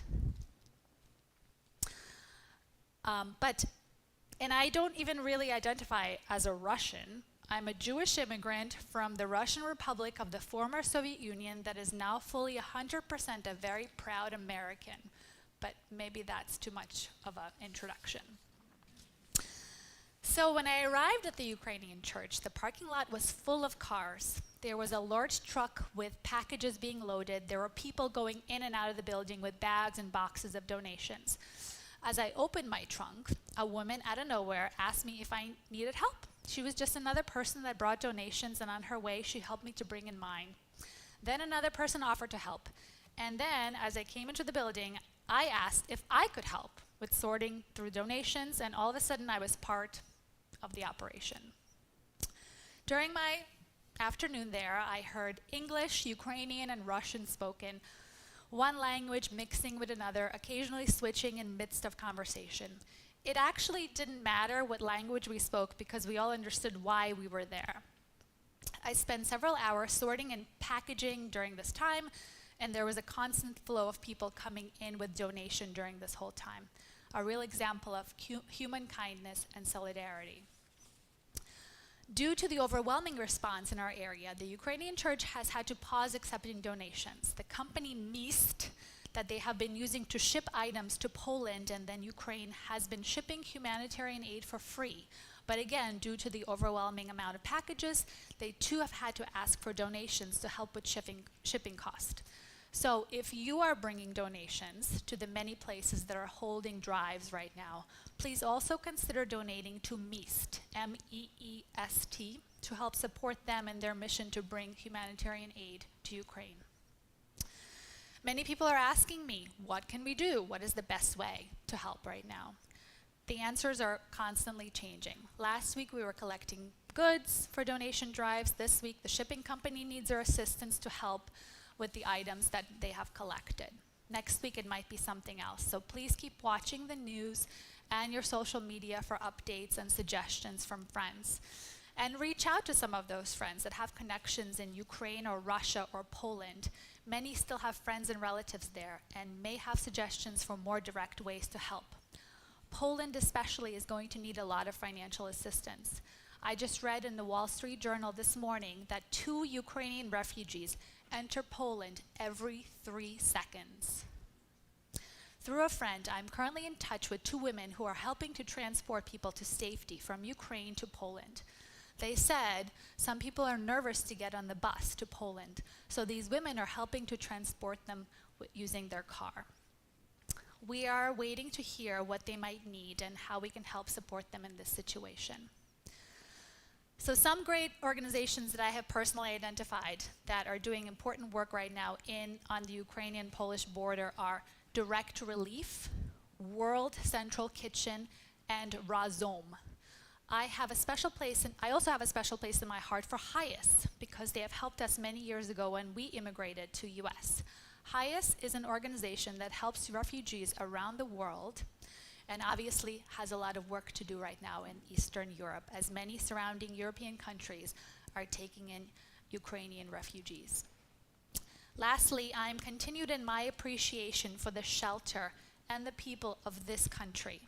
And I don't even really identify as a Russian. I'm a Jewish immigrant from the Russian Republic of the former Soviet Union that is now fully 100% a very proud American. But maybe that's too much of an introduction. So when I arrived at the Ukrainian church, the parking lot was full of cars. There was a large truck with packages being loaded. There were people going in and out of the building with bags and boxes of donations. As I opened my trunk, a woman out of nowhere asked me if I needed help. She was just another person that brought donations, and on her way, she helped me to bring in mine. Then another person offered to help. And then, as I came into the building, I asked if I could help with sorting through donations, and all of a sudden, I was part of the operation. During my afternoon there, I heard English, Ukrainian, and Russian spoken, one language mixing with another, occasionally switching in midst of conversation. It actually didn't matter what language we spoke because we all understood why we were there. I spent several hours sorting and packaging during this time, and there was a constant flow of people coming in with donation during this whole time. A real example of human kindness and solidarity. Due to the overwhelming response in our area, the Ukrainian church has had to pause accepting donations. The company Mist, that they have been using to ship items to Poland and then Ukraine, has been shipping humanitarian aid for free. But again, due to the overwhelming amount of packages, they too have had to ask for donations to help with shipping cost. So if you are bringing donations to the many places that are holding drives right now, please also consider donating to MEEST, M-E-E-S-T, to help support them in their mission to bring humanitarian aid to Ukraine. Many people are asking me, what can we do? What is the best way to help right now? The answers are constantly changing. Last week we were collecting goods for donation drives. This week the shipping company needs our assistance to help with the items that they have collected. Next week it might be something else. So please keep watching the news and your social media for updates and suggestions from friends. And reach out to some of those friends that have connections in Ukraine or Russia or Poland. Many still have friends and relatives there and may have suggestions for more direct ways to help. Poland especially is going to need a lot of financial assistance. I just read in the Wall Street Journal this morning that 2 Ukrainian refugees enter Poland every 3 seconds. Through a friend, I'm currently in touch with 2 women who are helping to transport people to safety from Ukraine to Poland. They said some people are nervous to get on the bus to Poland, so these women are helping to transport them using their car. We are waiting to hear what they might need and how we can help support them in this situation. So some great organizations that I have personally identified that are doing important work right now on the Ukrainian-Polish border are Direct Relief, World Central Kitchen, and Razom. I also have a special place in my heart for HIAS because they have helped us many years ago when we immigrated to US. HIAS is an organization that helps refugees around the world, and obviously has a lot of work to do right now in Eastern Europe, as many surrounding European countries are taking in Ukrainian refugees. Lastly, I am continued in my appreciation for the shelter and the people of this country.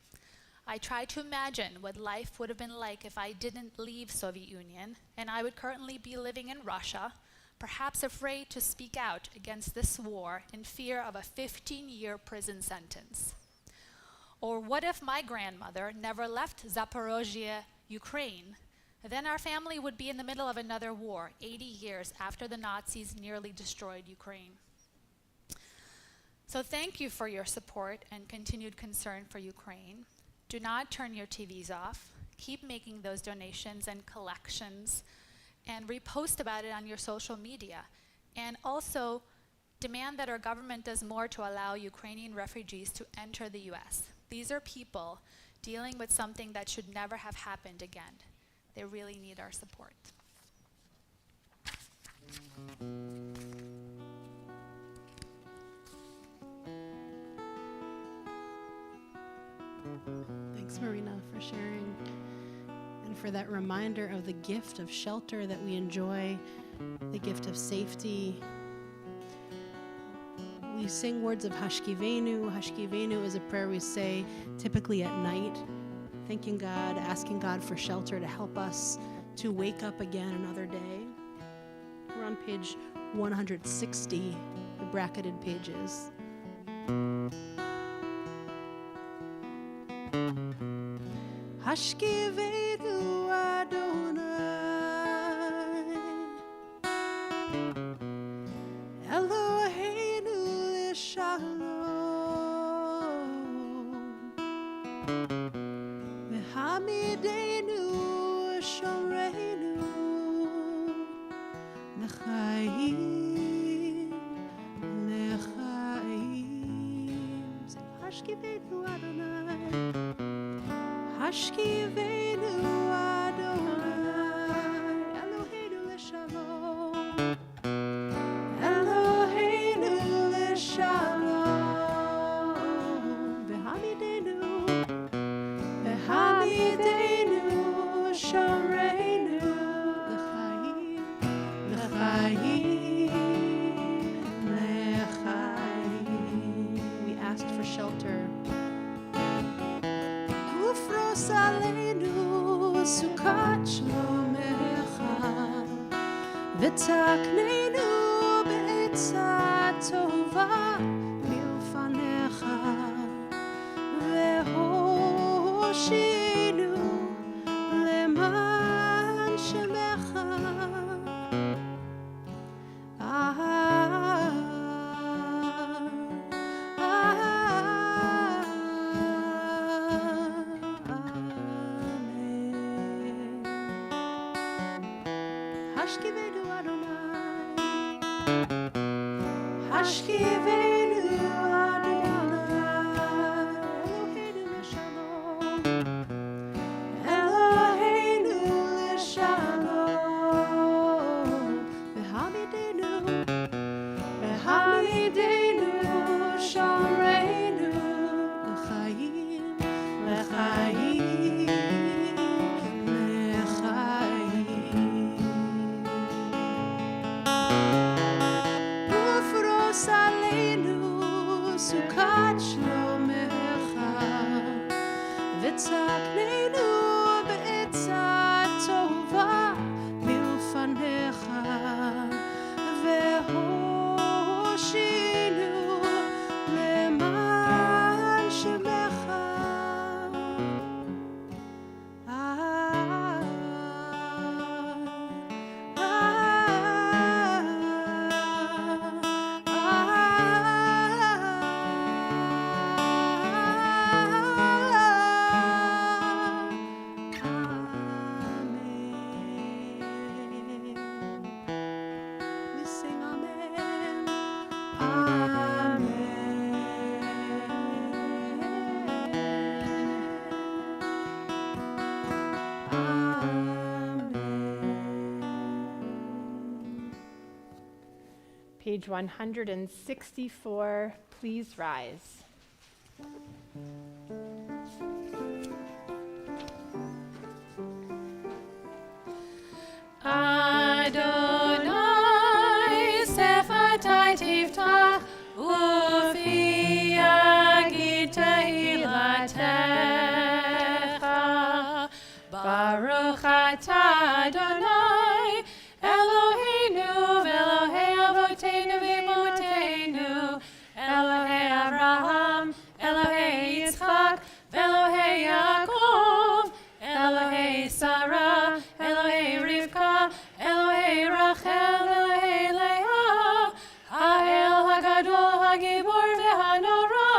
I try to imagine what life would have been like if I didn't leave Soviet Union, and I would currently be living in Russia, perhaps afraid to speak out against this war in fear of a 15-year prison sentence. Or what if my grandmother never left Zaporozhye, Ukraine? Then our family would be in the middle of another war, 80 years after the Nazis nearly destroyed Ukraine. So thank you for your support and continued concern for Ukraine. Do not turn your TVs off. Keep making those donations and collections, and repost about it on your social media. And also demand that our government does more to allow Ukrainian refugees to enter the US. These are people dealing with something that should never have happened again. They really need our support. Thanks, Marina, for sharing and for that reminder of the gift of shelter that we enjoy, the gift of safety. We sing words of Hashkivenu. Hashkivenu is a prayer we say typically at night, thanking God, asking God for shelter to help us to wake up again another day. We're on page 160, the bracketed pages. Hashkivenu Adonai, Eloheinu Shalom, V'hamidenu Shomreinu, L'chaim, L'chaim. Hashkivenu Adonai, Hashkivenu Adonai, Eloheinu L'Shalom, Eloheinu L'Shalom, V'hamidenu, V'hamidenu Shomreinu, L'chaim, L'chaim, L'chaim. We asked for shelter. Ufros aleinu sukat shlomecha, v'taknenu be'etza tova milfanecha, v'hoshinu leman shemecha. Hashkivenu Adonai, Hashkivenu Adonai, Eloheinu L'Shalom, Eloheinu L'Shalom, V'hamidenu, V'hamidenu Shomreinu, L'chaim, L'chaim, Ufros aleinu sukat shlomecha, v'taknenu be'etza tova milfanecha, v'hoshinu leman shemecha. We sing amen, Page 164, please rise. Adonai, Eloheinu v'Elohei Avotenu v'Imotenu, Elohei Abraham, Elohei Yitzchak, v'Elohei Yaakov, Elohei Sarah, Elohei Rivka, Elohei Rachel, Elohei Leah, Ha'el HaGadol HaGibor v'Hanora,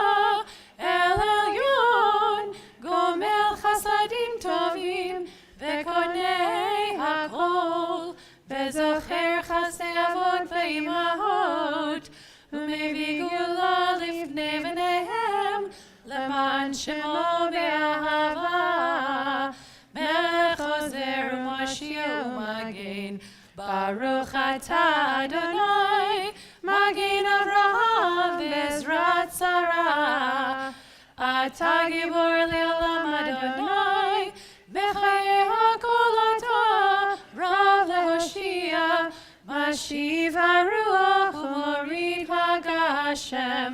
El Elyon, Gomel Chasadim Tovim, v'Kodnei HaKol, v'Zocher Chasdei Avot v'Imahot, U'mevii Gula Lifnei V'neihem, Leman Shemo Be'ahava, Melech Ozer U'Moshiach U'Magen, Baruch Atah Adonai, Magen Avraham v'Ezrat Sarah, Atah Gibor Le'olam Adonai, B'chayei HaKol Atah, Rav Lehoshia, Mashiv HaRuach U'Morid HaGashem,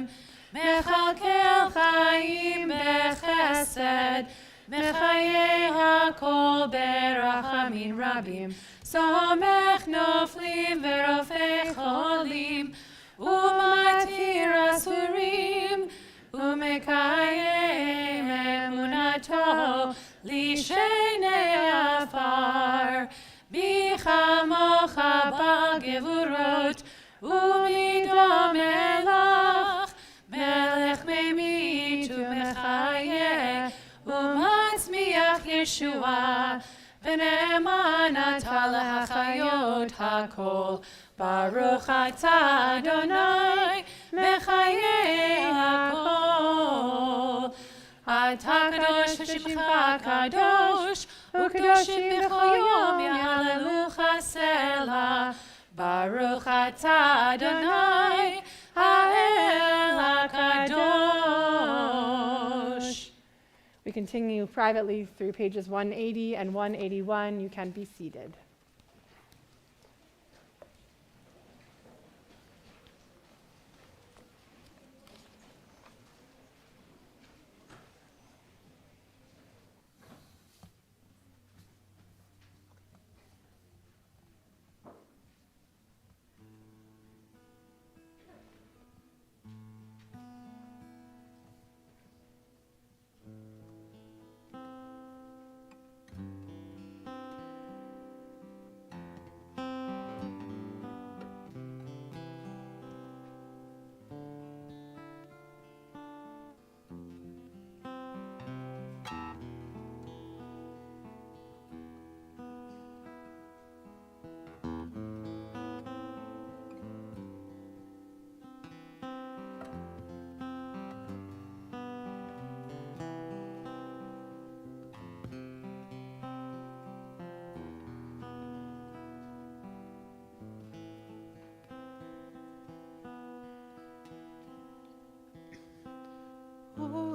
Mechalkel Chaim B'Chesed, Mechayei HaKol B'Rachamim Rabim, Somech Noflim V'Rofei Cholim, U'Matir Asurim, U'Mekayem Emunato Lishenei Afar, Bichamocha Bal Gevurot, U'Midom Melach, Melech Memit U'Mechayeh, U'Matzmiach Yeshua, V'ne'eman atah lehachayot hakol, Baruch atah Adonai, mechayei hakol. Atah kadosh v'shimcha kadosh, u'kadoshim b'chol yom yahalelucha selah, Baruch atah Adonai, ha'el hakadosh. We continue privately through pages 180 and 181. You can be seated.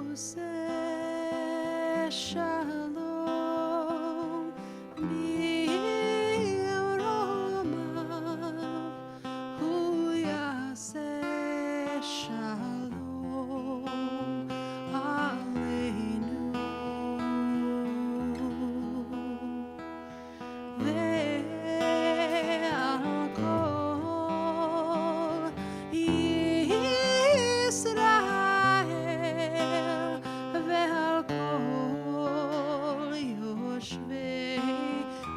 Oseh Shalom B'Romav, Hu Yaseh Shalom Aleinu, Ve'al kol Yisrael, Ve'al kol Yoshvei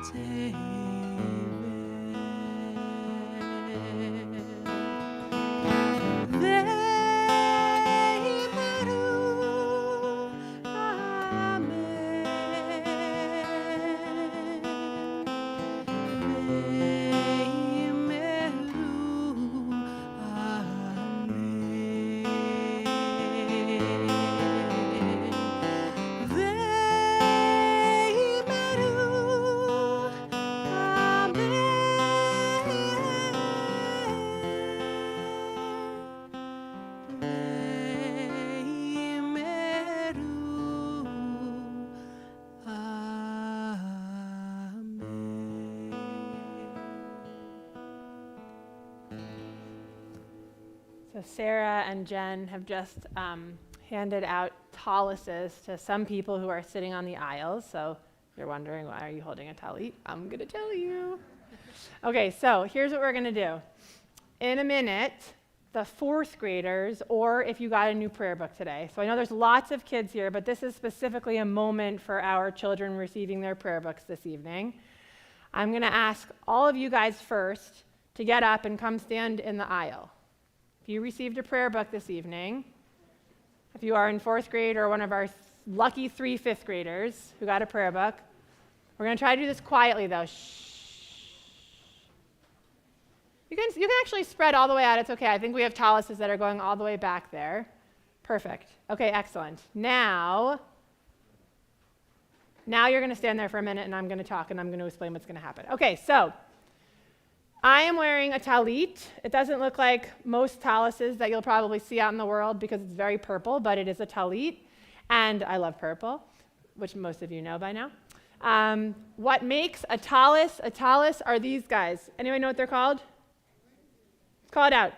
Tevel, Ve'yimeru So Sarah and Jen have just handed out taluses to some people who are sitting on the aisles. So You're wondering, why are you holding a talit? I'm going to tell you. Okay, so here's what we're going to do. In a minute, the fourth graders, or if you got a new prayer book today. So I know there's lots of kids here, but this is specifically a moment for our children receiving their prayer books this evening. I'm going to ask all of you guys first to get up and come stand in the aisle. If you received a prayer book this evening, if you are in fourth grade or one of our lucky 3 fifth graders who got a prayer book, we're going to try to do this quietly, though. Shh. You can actually spread all the way out. It's okay. I think we have taluses that are going all the way back there. Perfect. Okay, excellent. Now you're going to stand there for a minute, and I'm going to talk, and I'm going to explain what's going to happen. Okay, so I am wearing a talit. It doesn't look like most taluses that you'll probably see out in the world because it's very purple, but it is a talit, and I love purple, which most of you know by now. What makes a talus are these guys. Anyone know what they're called? Call it out.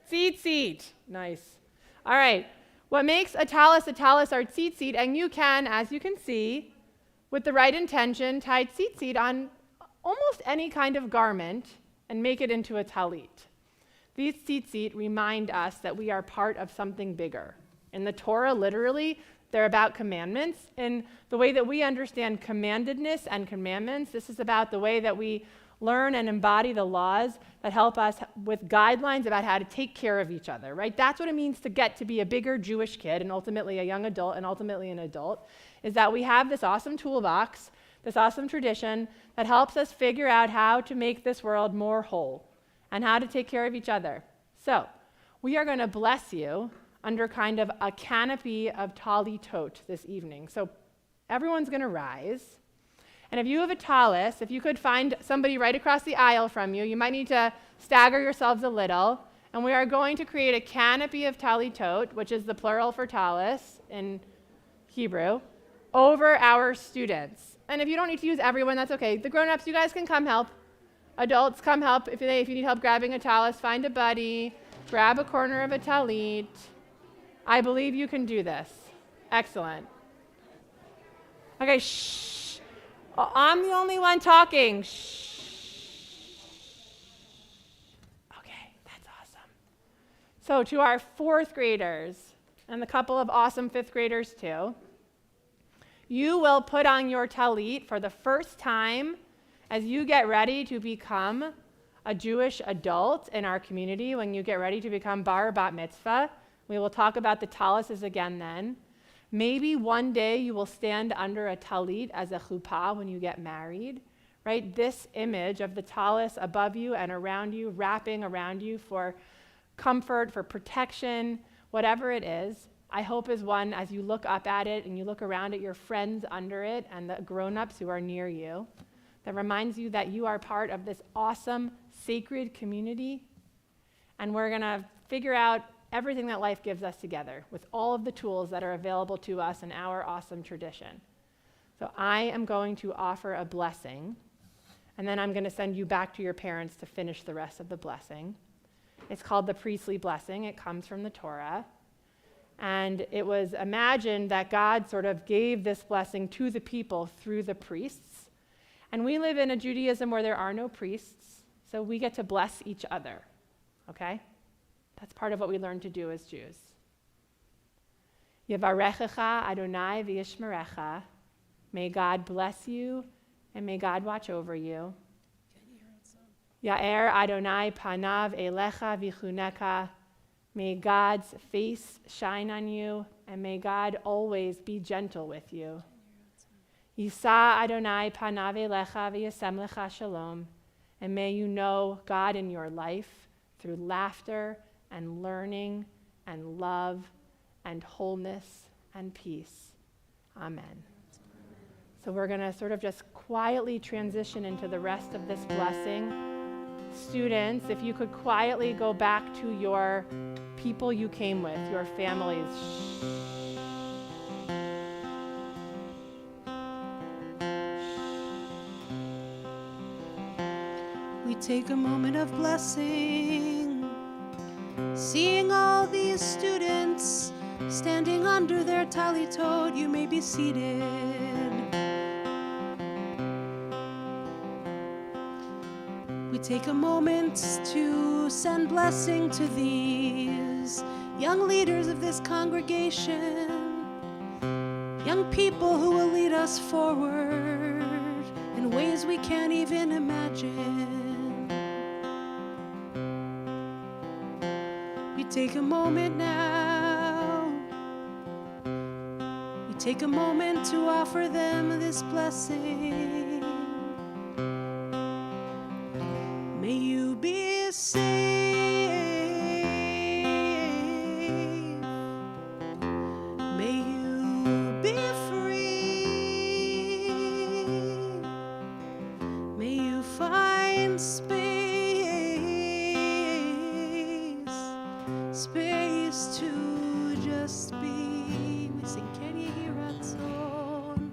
Tzitzit. Nice. All right. What makes a talus are tzitzit, and you can, as you can see, with the right intention, tie tzitzit on almost any kind of garment and make it into a talit. These tzitzit remind us that we are part of something bigger. In the Torah, literally, they're about commandments. In the way that we understand commandedness and commandments, this is about the way that we learn and embody the laws that help us with guidelines about how to take care of each other, right? That's what it means to get to be a bigger Jewish kid and ultimately a young adult and ultimately an adult, is that we have this awesome toolbox, this awesome tradition that helps us figure out how to make this world more whole and how to take care of each other. So we are going to bless you under kind of a canopy of talitot this evening. So everyone's going to rise. And if you have a talus, if you could find somebody right across the aisle from you, you might need to stagger yourselves a little. And we are going to create a canopy of talitot, which is the plural for talus in Hebrew, over our students. And if you don't need to use everyone, that's okay. The grown-ups, you guys can come help. Adults, come help. If you need help grabbing a talus, find a buddy, grab a corner of a talit. I believe you can do this. Excellent. Okay, shh. Oh, I'm the only one talking. Shh. Okay, that's awesome. So to our fourth graders and a couple of awesome fifth graders too, you will put on your talit for the first time as you get ready to become a Jewish adult in our community, when you get ready to become bar or bat mitzvah. We will talk about the taluses again then. Maybe one day you will stand under a talit as a chuppah when you get married, right? This image of the talus above you and around you, wrapping around you for comfort, for protection, whatever it is, I hope is one, as you look up at it and you look around at your friends under it and the grown-ups who are near you, that reminds you that you are part of this awesome, sacred community, and we're going to figure out everything that life gives us together with all of the tools that are available to us in our awesome tradition. So I am going to offer a blessing, and then I'm going to send you back to your parents to finish the rest of the blessing. It's called the priestly blessing. It comes from the Torah. And it was imagined that God sort of gave this blessing to the people through the priests. And we live in a Judaism where there are no priests, so we get to bless each other, okay? That's part of what we learn to do as Jews. Yevarechecha Adonai v'yishmerecha. May God bless you, and may God watch over you. Ya'er Adonai panav elecha v'chuneka. May God's face shine on you, and may God always be gentle with you. Yisa Adonai panav elecha v'yasem lecha shalom. And may you know God in your life through laughter and learning and love and wholeness and peace. Amen. So we're going to sort of just quietly transition into the rest of this blessing. Students, if you could quietly go back to your people you came with, your families. We take a moment of blessing, seeing all these students standing under their talitot. You may be seated. take a moment to send blessing to these young leaders of this congregation, young people who will lead us forward in ways we can't even imagine. We take a moment now. We take a moment to offer them this blessing. May you be safe. May you be free. May you find space to just be. We sing, can you hear that song?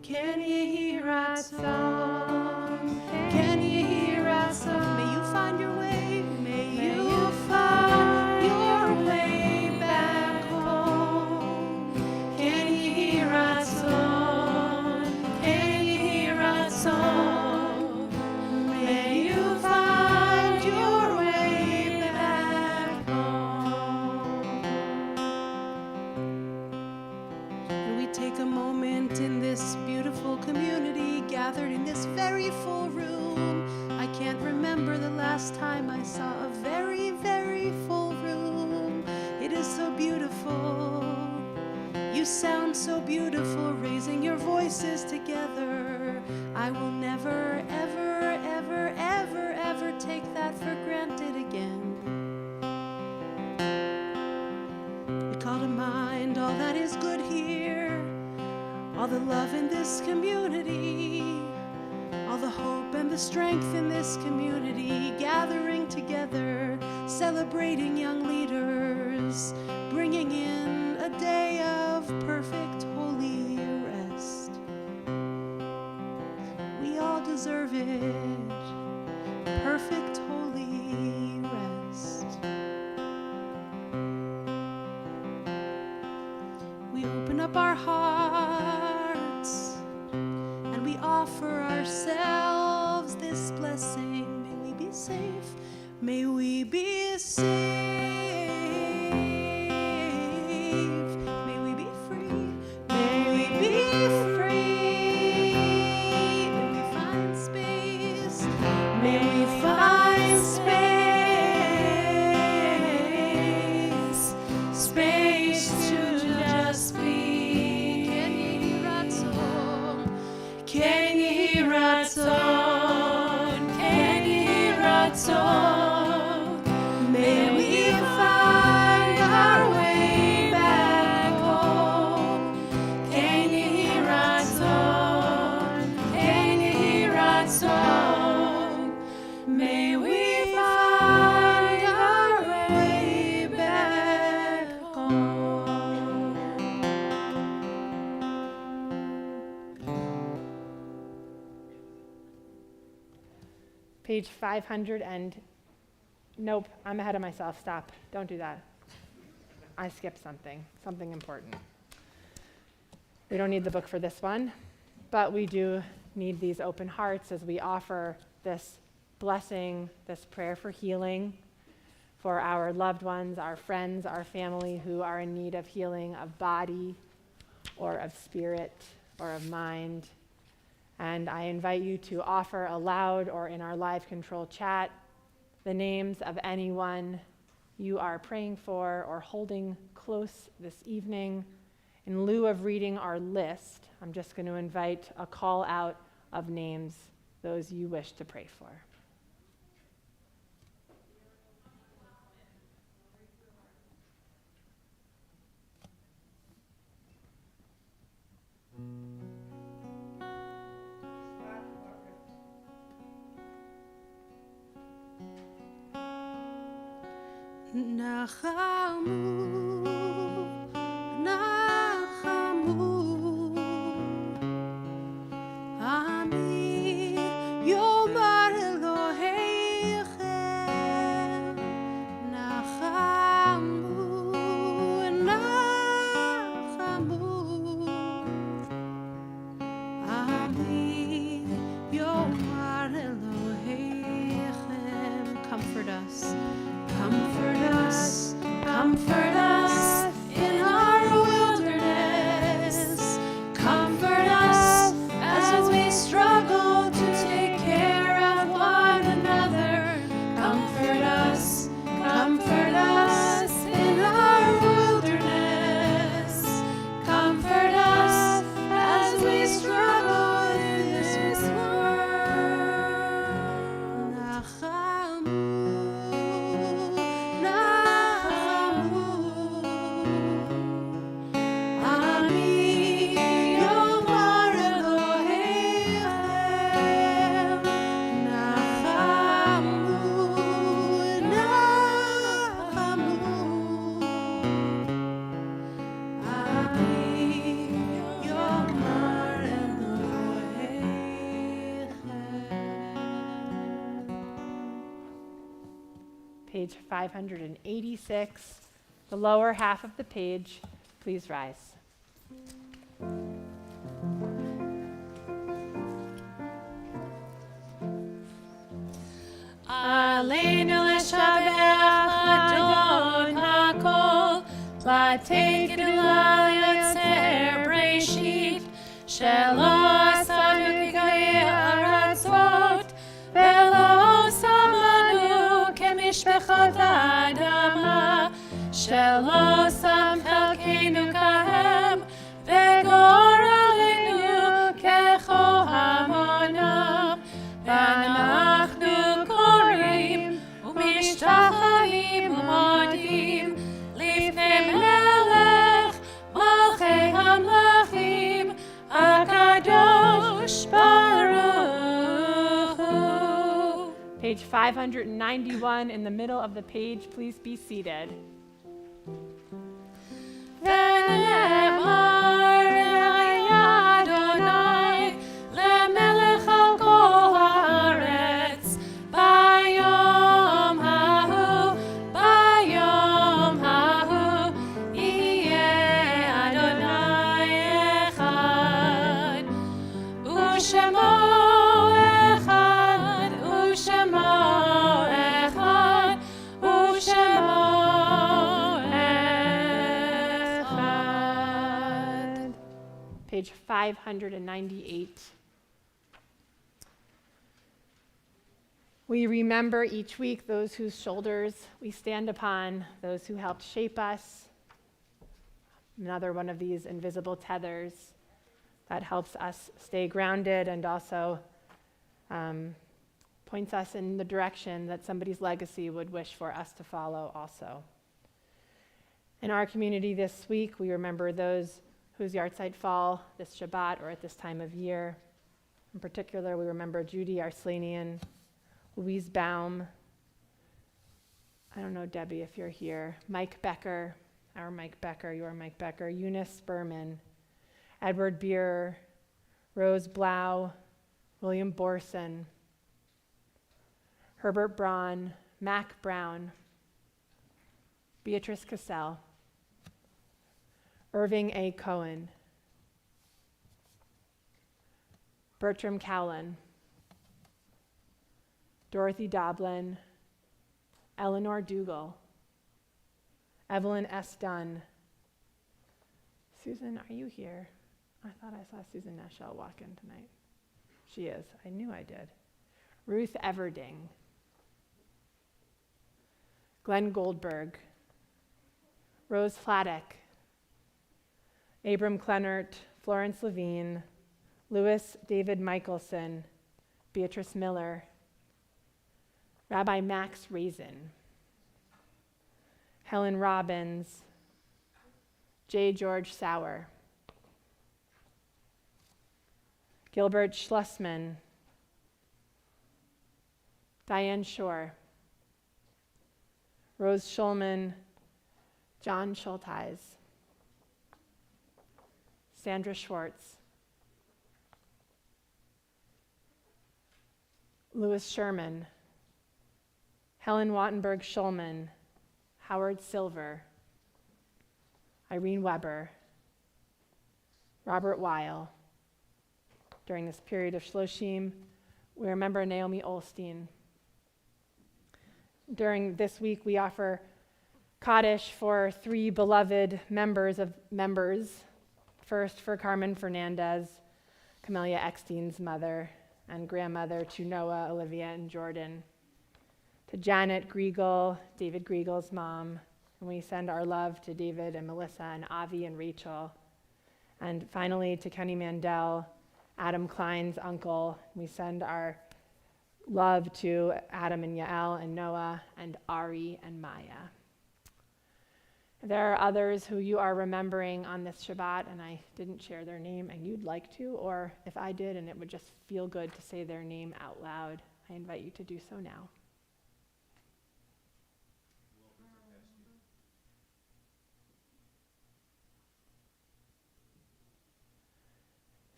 Can you hear that song? Can you hear that song? May you find your way. May you find your way back home. Can you hear that song? Can you hear that song? May you find your way back home. And we take a moment in this beautiful community, gathered in this very full room. I can't remember the last time I saw a very, very full room. It is so beautiful. You sound so beautiful, raising your voices together. I will never, ever, ever, ever, ever take that for granted again. We call to mind all that is good here, all the love in this community, all the hope and the strength in this community, gathering together, celebrating young leaders, bringing in a day of perfect holy rest. We all deserve it, perfect holy rest. We open up our hearts and we offer ourselves this blessing. May we be safe. May we be safe. May we be free. May we be free. May we find space. May we find space to just be. Can you hear that song? Can you hear that song? Can you hear that song? May we find our way back home. Can you hear that song? Can you hear that song? May we find our way back home. Page 500 and, nope, I'm ahead of myself. Stop. Don't do that. I skipped something important. We don't need the book for this one, but we do need these open hearts as we offer this blessing, this prayer for healing for our loved ones, our friends, our family who are in need of healing of body or of spirit or of mind. And I invite you to offer aloud or in our live control chat the names of anyone you are praying for or holding close this evening. In lieu of reading our list, I'm just going to invite a call out of names, those you wish to pray for. Nachamu, Nachamu, Ami Yomar Elohechem. Nachamu, Nachamu, Ami Yomar Elohechem. page 586, the lower half of the page. Please rise. Aleinu leshabech Adon hakol, לתת גדולה יוצר בראשית, שלא עשנו כגויי ארצות, ולא שם לנו כמשפחות האדמה, שלא שם חלקנו כהם, וגורלנו ככהמונם, ואנחנו קוראים ומשתחווים ומודים לפני מלך מלכי המלכים הקדוש ברוך הוא. Page 591 in the middle of the page. Please be seated. ונאמר אדוני למלך על כל הארץ ביום ההוא יהיה אדוני אחד ושמו אחד ושמו אחד ושמו אחד. Page 598. We remember each week those whose shoulders we stand upon, those who helped shape us. Another one of these invisible tethers that helps us stay grounded and also points us in the direction that somebody's legacy would wish for us to follow also. In our community this week, we remember those whose yahrzeit fall this Shabbat or at this time of year. In particular, we remember Judy Arslanian, Louise Baum, I don't know, Debbie, if you're here, Mike Becker, our Mike Becker, your Mike Becker, Eunice Berman, Edward Beer, Rose Blau, William Borson, Herbert Braun, Mac Brown, Beatrice Cassell, Irving A. Cohen, Bertram Cowlin, Dorothy Doblin, Eleanor Dougal, Evelyn S. Dunn. Susan, are you here? I thought I saw Susan Nashell walk in tonight. She is. I knew I did. Ruth Everding, Glenn Goldberg, Rose Fladek, Abram Kleinert, Florence Levine, Louis David Michelson, Beatrice Miller, Rabbi Max Raisin, Helen Robbins, J. George Sauer, Gilbert Schlussman, Diane Shore, Rose Schulman, John Schulteis, Sandra Schwartz, Louis Sherman, Helen Wattenberg Schulman, Howard Silver, Irene Weber, Robert Weil. During this period of Shloshim, we remember Naomi Olstein. During this week, we offer Kaddish for 3 beloved members. First, for Carmen Fernandez, Camelia Eckstein's mother and grandmother, to Noah, Olivia, and Jordan. To Janet Griegel, David Griegel's mom. And we send our love to David and Melissa and Avi and Rachel. And finally, to Kenny Mandel, Adam Klein's uncle. We send our love to Adam and Yael and Noah and Ari and Maya. There are others who you are remembering on this Shabbat, and I didn't share their name, and you'd like to, or if I did and it would just feel good to say their name out loud, I invite you to do so now.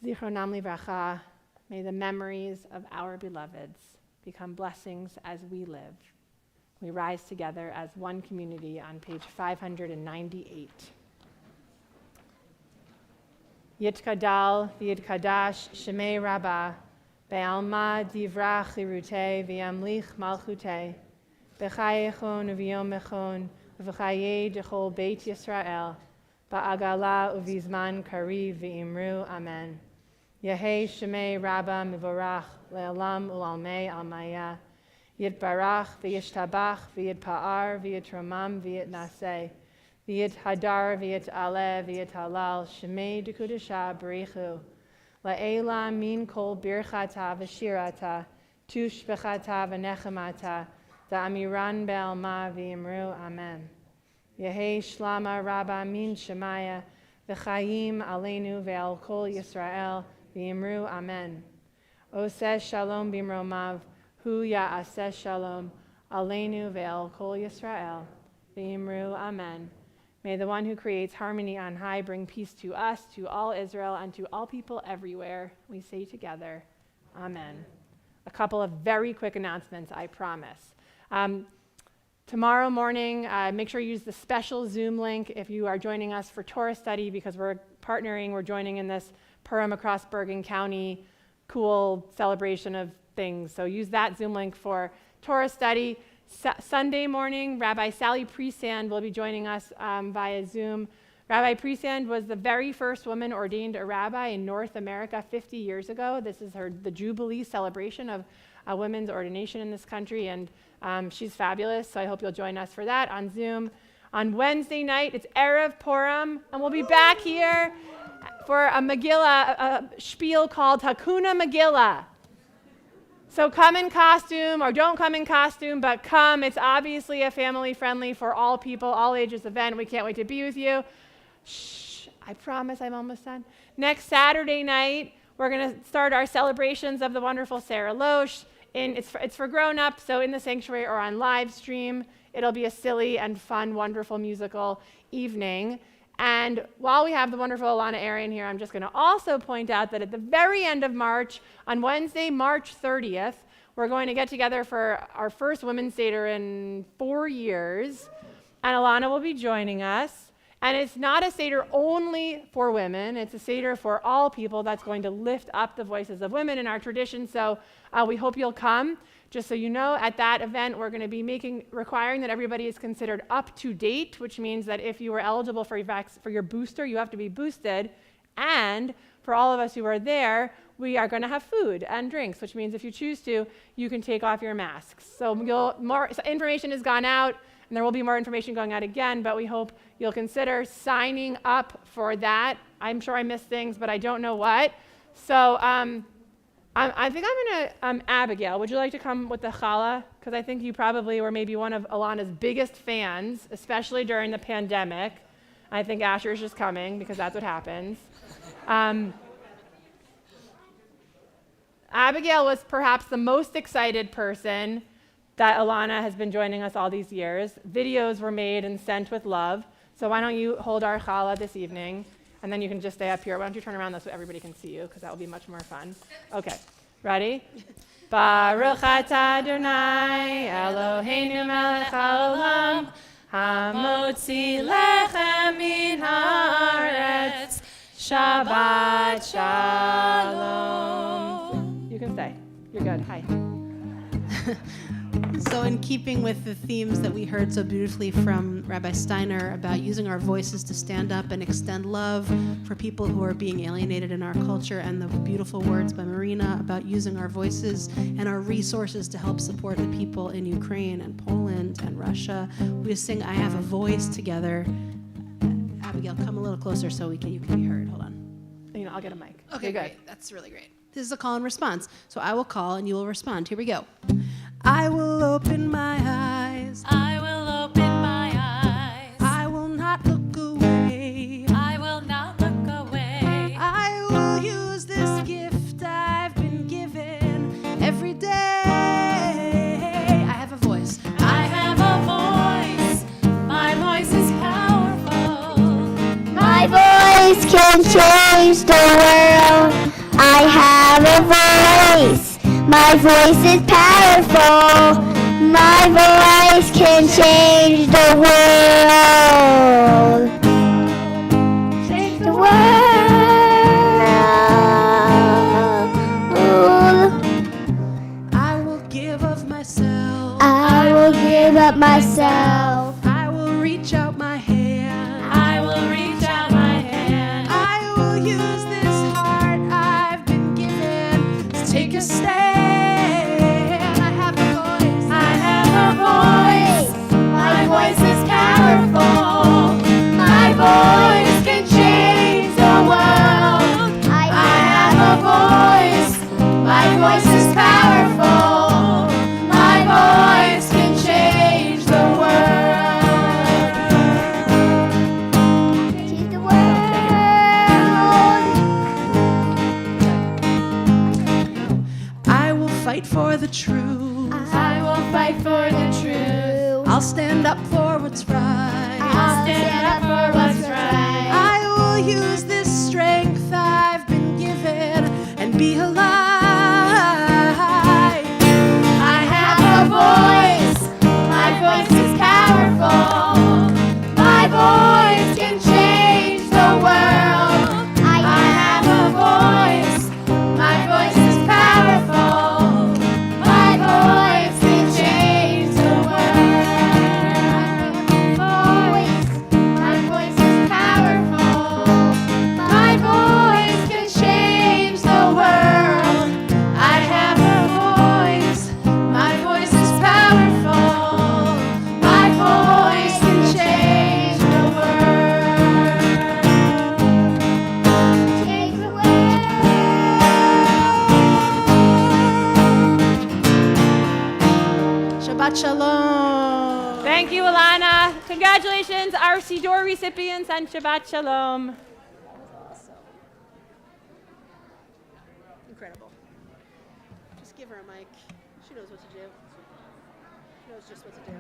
Zichronam livracha, may the memories of our beloveds become blessings as we live. We rise together as one community on page 598. Yitkadal v'yitkadash shemei rabbah be'alma divra chirute v'yamlich malchute b'chayechon v'yomechon v'chaye dechol beit Yisrael ba'agala uvizman kariv v'imru amen. Yehei shemei rabbah mivorach le'olam u'almei almaya yitbarach v'yishtabach v'yitpa'ar v'yitramam v'yitnaseh V'yit hadar, v'yit aleh, v'yit halal, shemei dekudasha b'richu. La'ela min kol birchata v'shirata, tushbechata v'nechemata, da'amiran be'alma v'yimru amen. Yehei shlama rabba min shemaya, v'chayim aleinu ve'al kol Yisrael, v'yimru amen. Oseh shalom b'mromav, hu ya'aseh shalom, aleinu ve'al kol Yisrael, v'yimru amen. May the one who creates harmony on high bring peace to us, to all Israel, and to all people everywhere. We say together, amen. A couple of very quick announcements, I promise. Tomorrow morning, make sure you use the special Zoom link if you are joining us for Torah study, because we're joining in this Purim across Bergen County cool celebration of things. So use that Zoom link for Torah study. Sunday morning, Rabbi Sally Presand will be joining us via Zoom. Rabbi Presand was the very first woman ordained a rabbi in North America 50 years ago. This is the Jubilee celebration of women's ordination in this country, and she's fabulous, so I hope you'll join us for that on Zoom. On Wednesday night, it's Erev Purim, and we'll be back here for a Megillah, a spiel called Hakuna Megillah. So come in costume or don't come in costume, but come. It's obviously a family-friendly for all people, all ages event. We can't wait to be with you. Shh, I promise I'm almost done. Next Saturday night, we're going to start our celebrations of the wonderful Sarah Loesch. It's for grown-ups, so in the sanctuary or on live stream. It'll be a silly and fun, wonderful musical evening. And while we have the wonderful Elana Arian here, I'm just going to also point out that at the very end of March, on Wednesday, March 30th, we're going to get together for our first Women's Seder in 4 years. And Elana will be joining us. And it's not a Seder only for women. It's a Seder for all people that's going to lift up the voices of women in our tradition. So we hope you'll come. Just so you know, at that event, we're going to be requiring that everybody is considered up to date, which means that if you were eligible for your booster, you have to be boosted. And for all of us who are there, we are going to have food and drinks, which means if you choose to, you can take off your masks. So more information has gone out, and there will be more information going out again, but we hope you'll consider signing up for that. I'm sure I missed things, but I don't know what. So I think I'm going to, Abigail, would you like to come with the challah? Because I think you probably were maybe one of Elana's biggest fans, especially during the pandemic. I think Asher's just coming because that's what happens. Abigail was perhaps the most excited person that Elana has been joining us all these years. Videos were made and sent with love. So why don't you hold our challah this evening? And then you can just stay up here. Why don't you turn around so everybody can see you, because that will be much more fun. Okay, ready? Baruch atah Adonai Eloheinu melech haolam hamotzi lechem min haaretz Shabbat shalom. You can stay. You're good. Hi. So in keeping with the themes that we heard so beautifully from Rabbi Steiner about using our voices to stand up and extend love for people who are being alienated in our culture, and the beautiful words by Marina about using our voices and our resources to help support the people in Ukraine and Poland and Russia, we sing I Have a Voice together. Abigail, come a little closer so you can be heard. Hold on. I'll get a mic. Okay, great. That's really great. This is a call and response. So I will call and you will respond. Here we go. I will open my eyes. I will open my eyes. I will not look away. I will not look away. I will use this gift I've been given every day. I have a voice. I have a voice. My voice is powerful. My voice can change the world. I have a voice. My voice is powerful. My voice can change the world. Change the world. I will give of myself. I will give up myself. I will reach out my hand. I will reach out my hand. I will use this heart I've been given to take a stand. I have a voice. I have a voice. My voice is powerful. My voice can change the world. I have a voice. My voice is powerful. My voice can change the world. Change the world. I will fight for the truth. I will fight for the truth. I'll stand up for what's right. I'll stand up for what's right. I will use this strength I've been given and be alive. I have a voice. My voice is powerful. My voice can change the world. I have a voice. My voice is powerful. My voice can change the world. My voice is powerful. My voice can change the world. I have a voice. My voice is powerful. My voice can change the world. Change the world. Shabbat Shalom. Thank you, Elana. Congratulations, our Siddur recipients, and Shabbat Shalom. Incredible. Just give her a mic. She knows what to do. She knows just what to do.